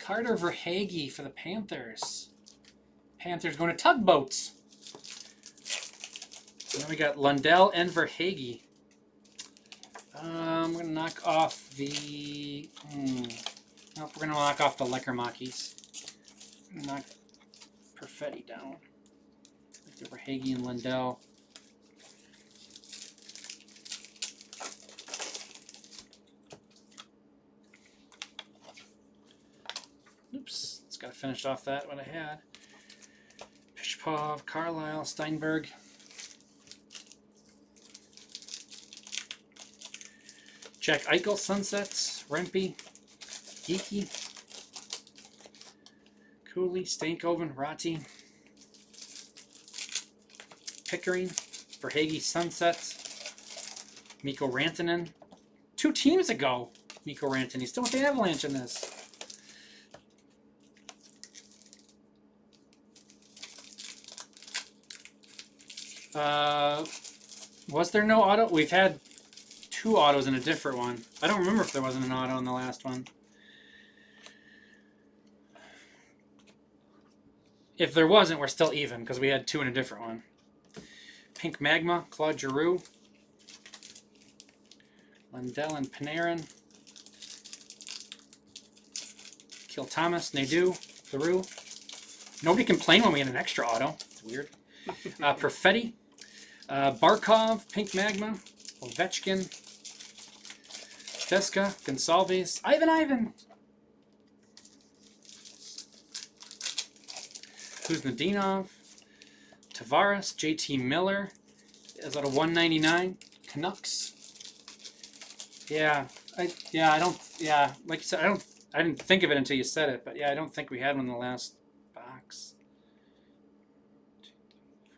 Carter Verhaeghe for the Panthers. Panthers going to tugboats. And then we got Lundell and Verhaeghe. I'm going to knock off the... Nope, we're going to knock off the Leckermachis. Knock Perfetti down. Victor Verhaeghe and Lundell. Oops, it's got to finish off that what I had. Pishpov, Carlisle, Steinberg. Jack Eichel, Sunsets, Rempe, Geeky, Cooley, Stankoven, Ratti, Pickering, Verhaeghe, Sunsets, Mikko Rantanen. 2 teams ago, Mikko Rantanen. Still with the Avalanche in this. Was there no auto? We've had 2 autos in a different one. I don't remember if there wasn't an auto in the last one. If there wasn't, we're still even because we had 2 in a different one. Pink Magma, Claude Giroux, Lundell and Panarin, Kill Thomas, Nadeau, Theroux. Nobody complained when we had an extra auto. It's weird. Perfetti, Barkov, Pink Magma, Ovechkin, Teska, Gonsalves, Ivan. Kuznetsov, Tavares, JT Miller. Is that a 199? Canucks. Like you said, I didn't think of it until you said it, but yeah, I don't think we had one in the last box.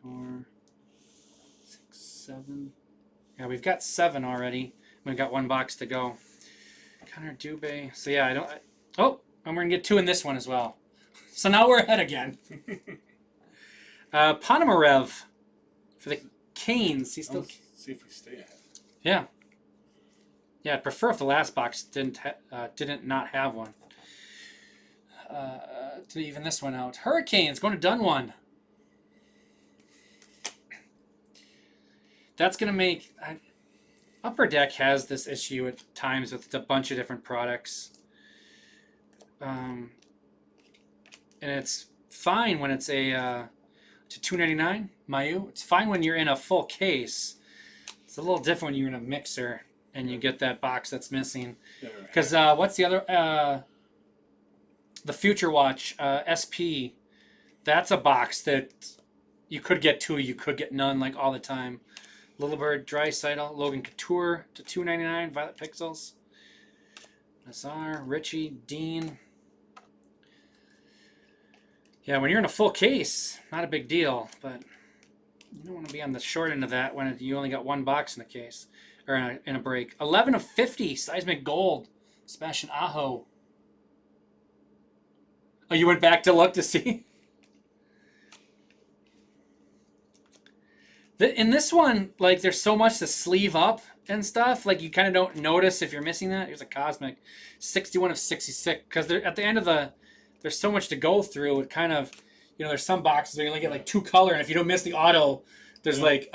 2, 4, 6, 7. Yeah, we've got 7 already. We've got 1 box to go. Connor Dubé. So yeah, and we're gonna get 2 in this one as well. So now we're ahead again. Ponomarev for the Canes. He's still. Let's see if we stay ahead. Yeah. Yeah, I'd prefer if the last box didn't not have one. To even this one out. Hurricanes going to done one. That's going to make... Upper Deck has this issue at times with a bunch of different products. And it's fine when it's to $2.99, Mayu. It's fine when you're in a full case. It's a little different when you're in a mixer and you get that box that's missing. Because what's the other... the Future Watch SP, that's a box that you could get two, you could get none, like all the time. Lillibird, Draisaitl, Logan Couture to $2.99, Violet Pixels, Nazar, Richie, Dean. Yeah, when you're in a full case, not a big deal, but you don't want to be on the short end of that when you only got one box in a case, or in a break. 11 of 50, Seismic Gold, Sebastian Aho. Oh, you went back to look to see? In this one, like, there's so much to sleeve up and stuff. Like, you kind of don't notice if you're missing that. Here's a Cosmic. 61 of 66. Because at the end of there's so much to go through. It kind of, there's some boxes where you only get, like, 2 color. And if you don't miss the auto, there's, like,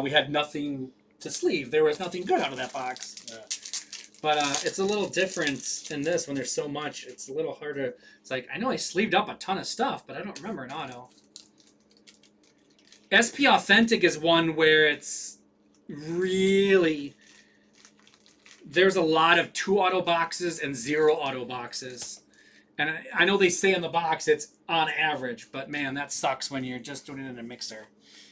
we had nothing to sleeve. There was nothing good out of that box. Yeah. But it's a little different in this when there's so much. It's a little harder. It's like, I know I sleeved up a ton of stuff, but I don't remember an auto. SP Authentic is one where it's really... There's a lot of 2 auto boxes and 0 auto boxes. And I know they say in the box it's on average, but man, that sucks when you're just doing it in a mixer.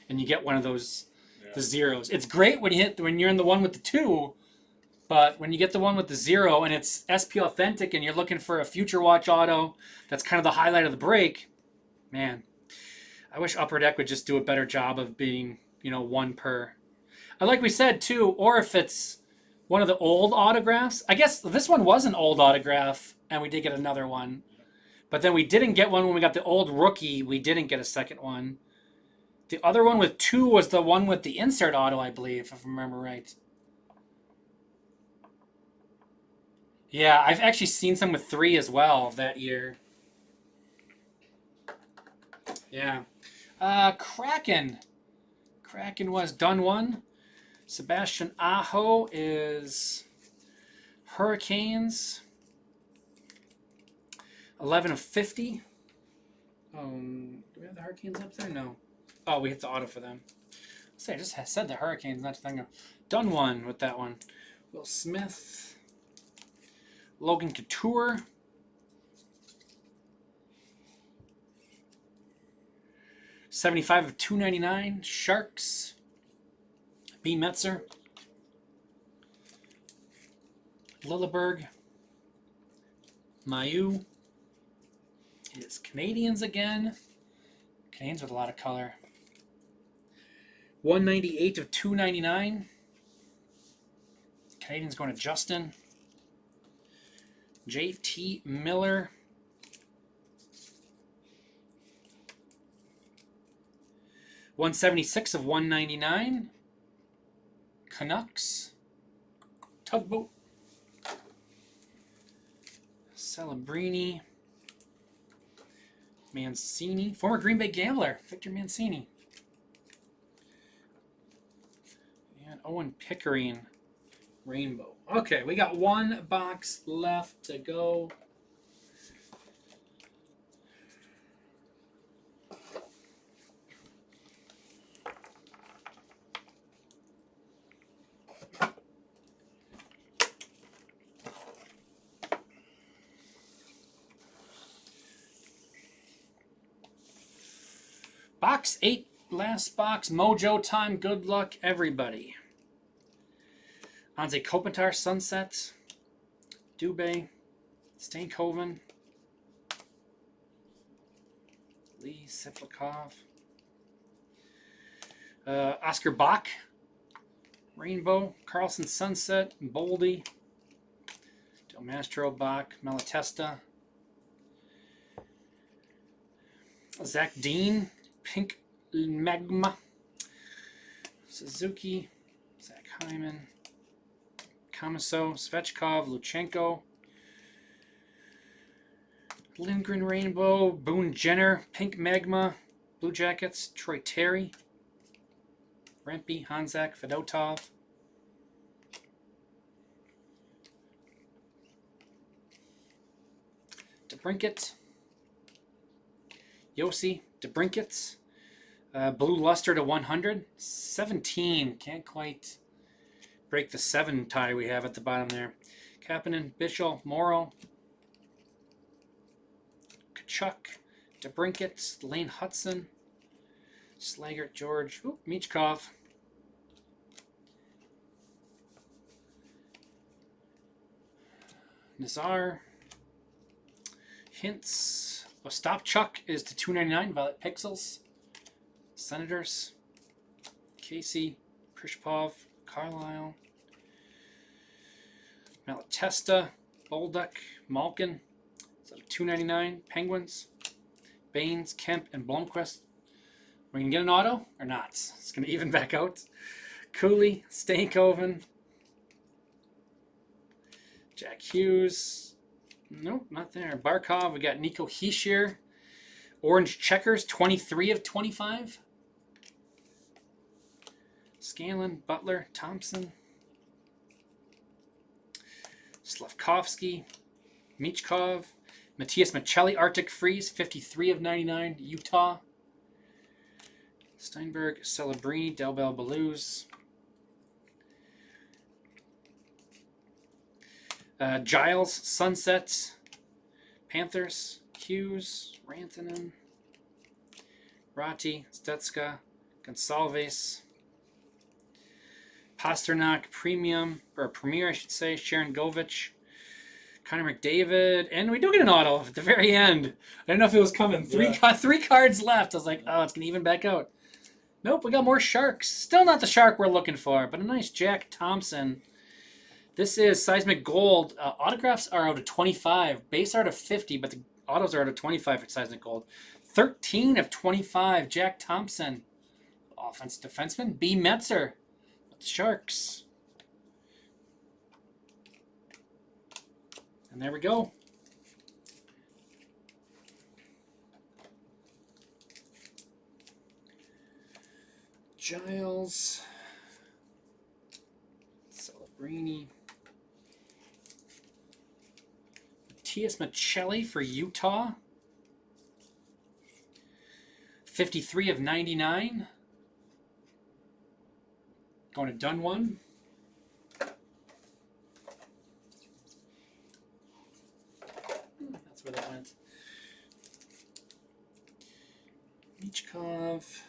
And you get one of those, the zeros. It's great when you're in the one with the 2, but when you get the one with the 0 and it's SP Authentic and you're looking for a Future Watch auto, that's kind of the highlight of the break, man, I wish Upper Deck would just do a better job of being, one per. Like we said, too, or if it's one of the old autographs. I guess this one was an old autograph, and we did get another one. But then we didn't get one when we got the old rookie. We didn't get a second one. The other one with 2 was the one with the insert auto, I believe, if I remember right. Yeah, I've actually seen some with 3 as well that year. Yeah. Kraken. Kraken was done one. Sebastian Aho is Hurricanes. 11 of 50. Do we have the Hurricanes up there? No. Oh, we hit the auto for them. I just said the Hurricanes, not to think of. Done one with that one. Will Smith. Logan Couture. $75 of $2.99. Sharks. B. Metzer. Lilleberg. Mayu. It's Canadians again. Canadians with a lot of color. 198 of 299. Canadians going to Justin. JT Miller. $176 of $199. Canucks. Tugboat. Celebrini. Mancini. Former Green Bay Gambler. Victor Mancini. And Owen Pickering. Rainbow. Okay, we got one box left to go. Box 8, last box. Mojo time. Good luck, everybody. Anze Kopitar, Sunset. Dubé. Stankoven. Lee Seplikov. Oscar Bach. Rainbow. Carlson, Sunset. Boldy. Del Mastro, Bach. Malatesta. Zach Dean. Pink Magma. Suzuki. Zach Hyman. Kamiso. Svechkov. Luchenko. Lindgren Rainbow. Boone Jenner. Pink Magma. Blue Jackets. Troy Terry. Rempe. Hanzak. Fedotov. DeBrincat. Yossi. DeBrincat. Blue Luster to 100. 17. Can't quite break the 7 tie we have at the bottom there. Kapanen. Bichel. Morrow. Kachuk. DeBrincat. Lane Hudson. Slaggert. George. Michkov. Nazar. Hintz. Ostapchuk is to 299. Violet Pixels. Senators. Casey. Prishpov. Carlisle. Malatesta. Bolduc. Malkin. So 299. Penguins. Baines. Kemp. And Blomqvist. We're going to get an auto or not? It's going to even back out. Cooley. Stankoven. Jack Hughes. Nope, not there. Barkov. We got Nico Hischier. Orange checkers. 23 of 25. Scanlon. Butler. Thompson. Slavkovsky. Michkov. Matthias Michelli. Arctic Freeze. 53 of 99. Utah. Steinberg. Celebrini. Delbel Blues. Giles, Sunset, Panthers, Hughes, Rantanen, Ratti, Stetska, Gonsalves, Pasternak, Premier, I should say, Sharon Govich, Connor McDavid, and we do get an auto at the very end. I didn't know if it was coming. Three cards left. I was like, oh, it's going to even back out. Nope, we got more Sharks. Still not the Shark we're looking for, but a nice Jack Thompson. This is Seismic Gold. Autographs are out of 25. Base are out of 50, but the autos are out of 25 for Seismic Gold. 13 of 25. Jack Thompson. Offensive defenseman. B. Metzer. With the Sharks. And there we go. Giles. Celebrini. Matthias Michelli for Utah. 53 of 99. Going to done one. That's where that went. Michkov.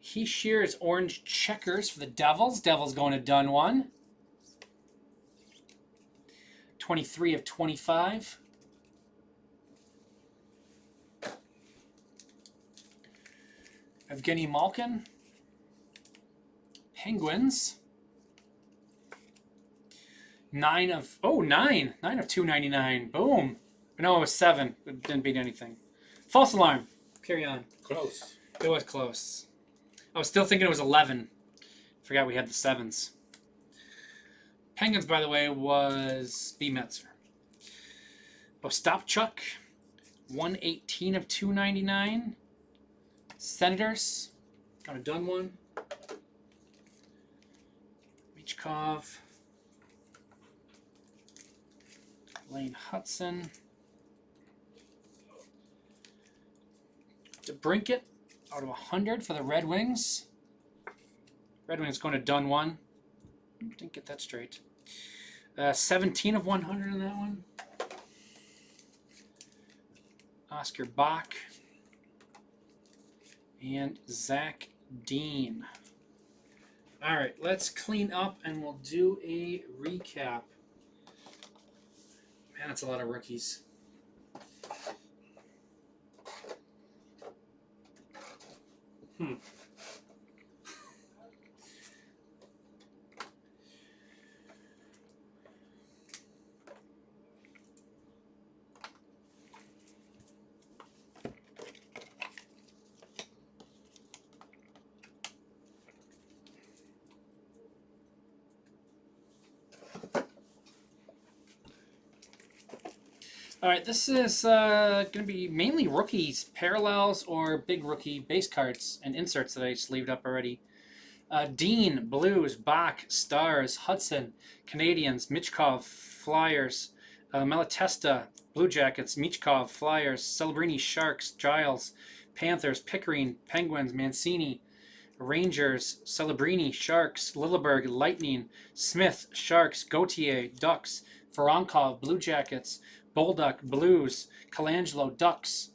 Hischier is orange checkers for the Devils. Devils going to done one. 23 of 25. Evgeny Malkin. Penguins. 9 of 299. Boom. No, it was 7. It didn't beat anything. False alarm. Carry on. Close. It was close. I was still thinking it was 11. Forgot we had the 7s. Penguins, by the way, was B. Metzer. Ostapchuk, 118 of 299. Senators, got a done one. Michkov. Lane Hudson. DeBrincat, out of 100 for the Red Wings. Red Wings going to done one. Didn't get that straight. 17 of 100 in that one. Oscar Bach. And Zach Dean. All right, let's clean up and we'll do a recap. Man, that's a lot of rookies. All right, this is going to be mainly rookies, parallels, or big rookie base cards and inserts that I sleeved up already. Dean, Blues, Bach, Stars, Hudson, Canadians, Michkov, Flyers, Malatesta, Blue Jackets, Michkov, Flyers, Celebrini, Sharks, Giles, Panthers, Pickering, Penguins, Mancini, Rangers, Celebrini, Sharks, Lilleberg, Lightning, Smith, Sharks, Gauthier, Ducks, Voronkov, Blue Jackets, Bolduc, Blues, Colangelo, Ducks,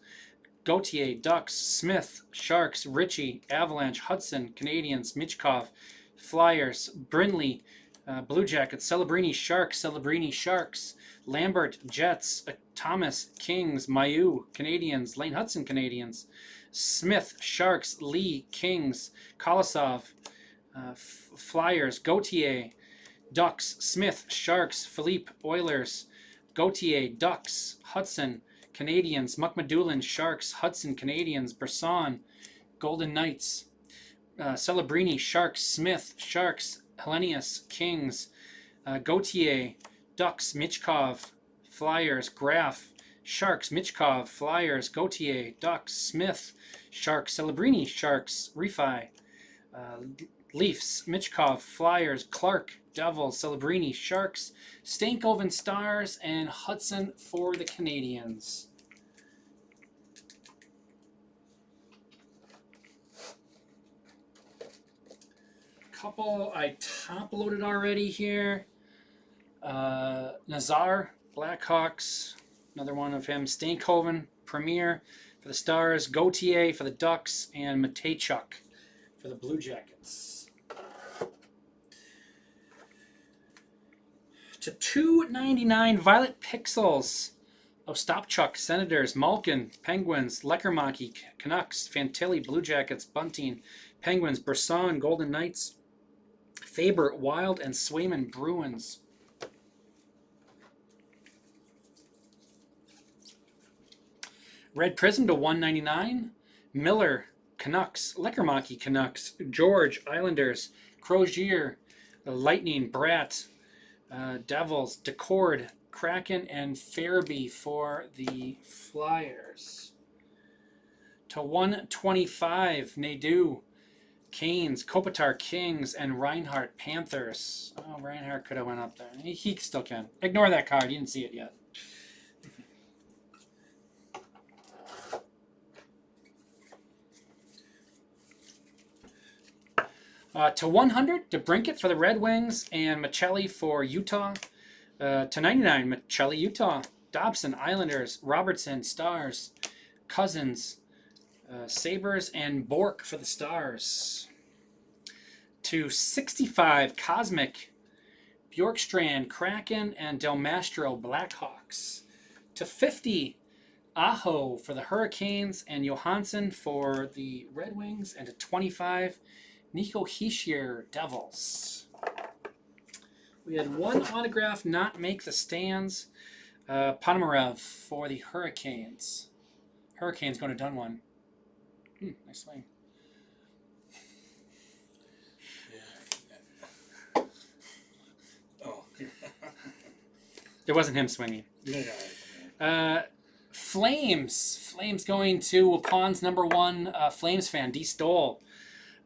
Gauthier, Ducks, Smith, Sharks, Ritchie, Avalanche, Hudson, Canadians, Michkov, Flyers, Brindley, Blue Jackets, Celebrini, Sharks, Lambert, Jets, Thomas, Kings, Mayu, Canadians, Lane Hudson, Canadians, Smith, Sharks, Lee, Kings, Kolosov, Flyers, Gauthier, Ducks, Smith, Sharks, Philippe, Oilers, Gauthier, Ducks, Hudson, Canadians, Muckmadulin, Sharks, Hudson, Canadians, Brisson, Golden Knights, Celebrini, Sharks, Smith, Sharks, Hellenius, Kings, Gauthier, Ducks, Michkov, Flyers, Graf, Sharks, Michkov, Flyers, Gauthier, Ducks, Smith, Sharks, Celebrini, Sharks, Refi, Leafs, Michkov, Flyers, Clark, Devils, Celebrini, Sharks, Stankoven, Stars, and Hudson for the Canadians. Couple I top loaded already here. Nazar, Blackhawks, another one of him. Stankoven, Premier for the Stars, Gauthier for the Ducks, and Matejchuk for the Blue Jackets. To 299 Violet Pixels. Ostapchuk, Senators, Malkin, Penguins, Lekermaki, Canucks, Fantilli, Blue Jackets, Bunting, Penguins, Brisson, Golden Knights, Faber, Wild, and Swayman, Bruins. Red Prism to 199. Miller, Canucks, Lekermaki, Canucks, George, Islanders, Crozier, Lightning, Bratt, Devils, Decord, Kraken, and Farabee for the Flyers. To 125, Nadeau, Canes, Kopitar, Kings, and Reinhardt, Panthers. Oh, Reinhardt could have went up there. He still can. Ignore that card. You didn't see it yet. To 100, DeBrincat for the Red Wings, and Michelli for Utah. To 99, Michelli, Utah. Dobson, Islanders. Robertson, Stars. Cousins, Sabres, and Bork for the Stars. To 65, Cosmic, Bjorkstrand, Kraken, and Del Mastro, Blackhawks. To 50, Aho for the Hurricanes, and Johansson for the Red Wings. And to 25, Nico Hischier, Devils. We had one autograph not make the stands. Ponomarev for the Hurricanes. Hurricanes going to done one. Nice swing. Yeah. Oh. It wasn't him swinging. Flames. Flames going to Wapon's #1 Flames fan, D. Stoll.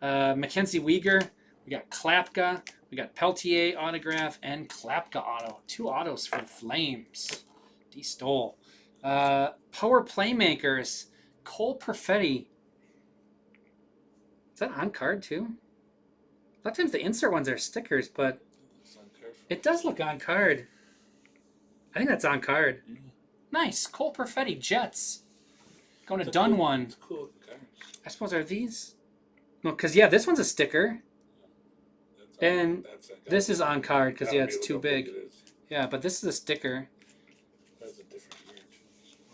Mackenzie Weegar. We got Klapka. We got Peltier autograph and Klapka auto. 2 autos for the Flames. D. Stoll. Power Playmakers. Cole Perfetti. Is that on card too? A lot of times the insert ones are stickers, but it does look on card. I think that's on card. Yeah. Nice. Cole Perfetti, Jets. Going to done one. It's cool cards. I suppose are these? No, because yeah, this one's a sticker. And this is on card because yeah, it's too big. Yeah, but this is a sticker. That's a different year.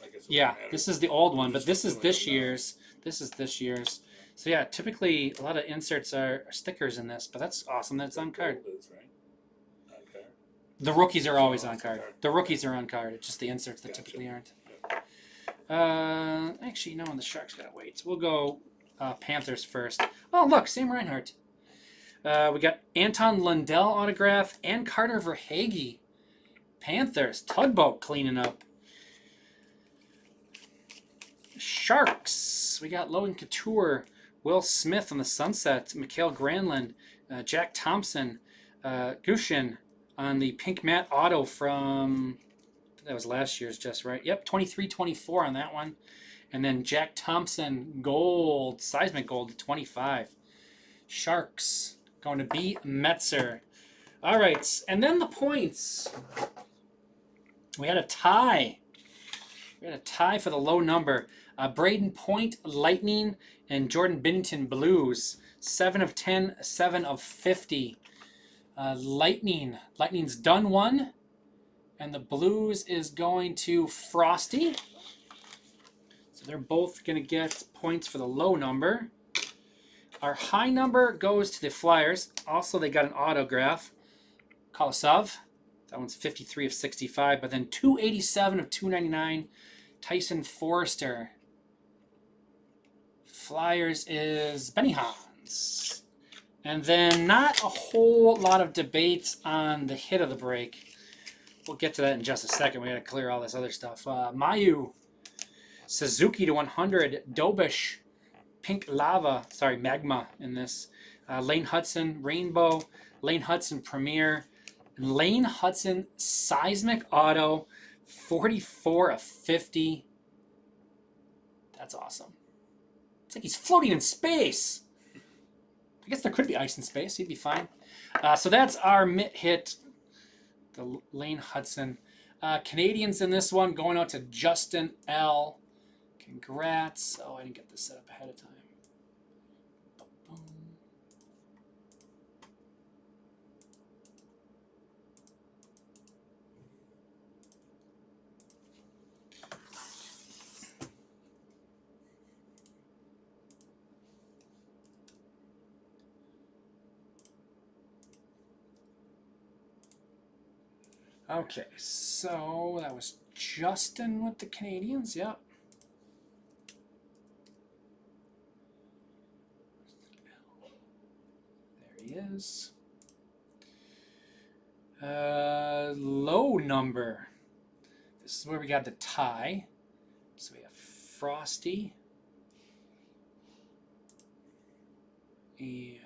I guess Yeah, this is the old one, but this is this year's. This is this year's. So yeah, typically a lot of inserts are stickers in this, but that's awesome that it's on card. The rookies are always on card. The rookies are on card. It's just the inserts that typically aren't. Actually, no, the Sharks gotta wait. So we'll go Panthers first. Oh, look, Sam Reinhart. We got Anton Lundell autograph and Carter Verhaeghe. Panthers, Tugboat cleaning up. Sharks. We got Logan Couture, Will Smith on the Sunset, Mikhail Granlund, Jack Thompson, Gushin on the pink matte auto from, that was last year's just right. Yep, 23-24 on that one. And then Jack Thompson gold, seismic gold to 25. Sharks going to B. Metzer. All right, and then the points. We had a tie. We had a tie for the low number. Braden Point, Lightning, and Jordan Binnington, Blues. 7 of 10, 7 of 50. Lightning's done one. And the Blues is going to Frosty. So they're both going to get points for the low number. Our high number goes to the Flyers. Also, they got an autograph. Kolosov. That one's 53 of 65. But then 287 of 299. Tyson Forrester. Flyers is Benny Hans. And then not a whole lot of debates on the hit of the break. We'll get to that in just a second. We got to clear all this other stuff. Mayu. Suzuki to 100. Dobish. Pink Lava. Sorry, Magma in this. Lane Hudson. Rainbow. Lane Hudson Premier. Lane Hudson Seismic Auto. 44 of 50. That's awesome. It's like he's floating in space. I guess there could be ice in space. He'd be fine. So that's our mitt hit. The Lane Hudson. Canadians in this one going out to Justin L. Congrats. Oh, I didn't get this set up ahead of time. Okay, so that was Justin with the Canadians, yep. There he is. Low number. This is where we got the tie. So we have Frosty. And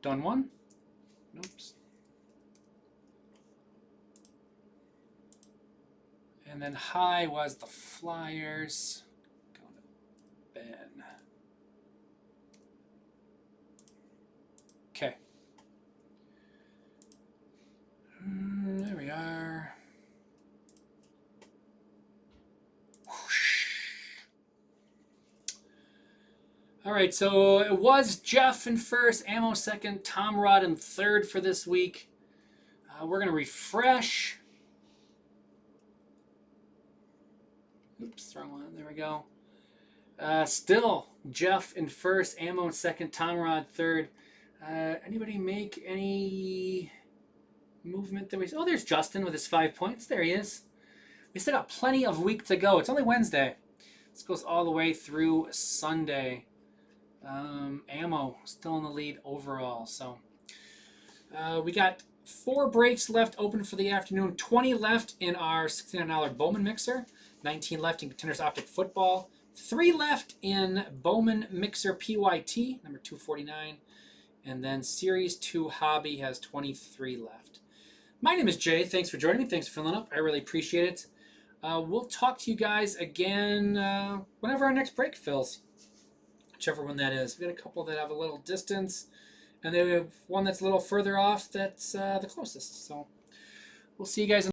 done one? Nope. And then high was the Flyers. Going to Ben. Okay. There we are. Whoosh. All right, so it was Jeff in first, Ammo second, Tom Rod in third for this week. We're going to refresh. Oops, wrong one. There we go. Still, Jeff in first, Ammo in second, Tom Rod third. Anybody make any movement that we... Oh, there's Justin with his 5 points. There he is. We still got plenty of week to go. It's only Wednesday. This goes all the way through Sunday. Ammo still in the lead overall. So we got 4 breaks left open for the afternoon. 20 left in our $69 Bowman Mixer. 19 left in Contenders Optic Football. 3 left in Bowman Mixer PYT, number 249. And then Series 2 Hobby has 23 left. My name is Jay. Thanks for joining me. Thanks for filling up. I really appreciate it. We'll talk to you guys again whenever our next break fills. Whichever one that is. We got a couple that have a little distance. And then we have one that's a little further off that's the closest. So we'll see you guys in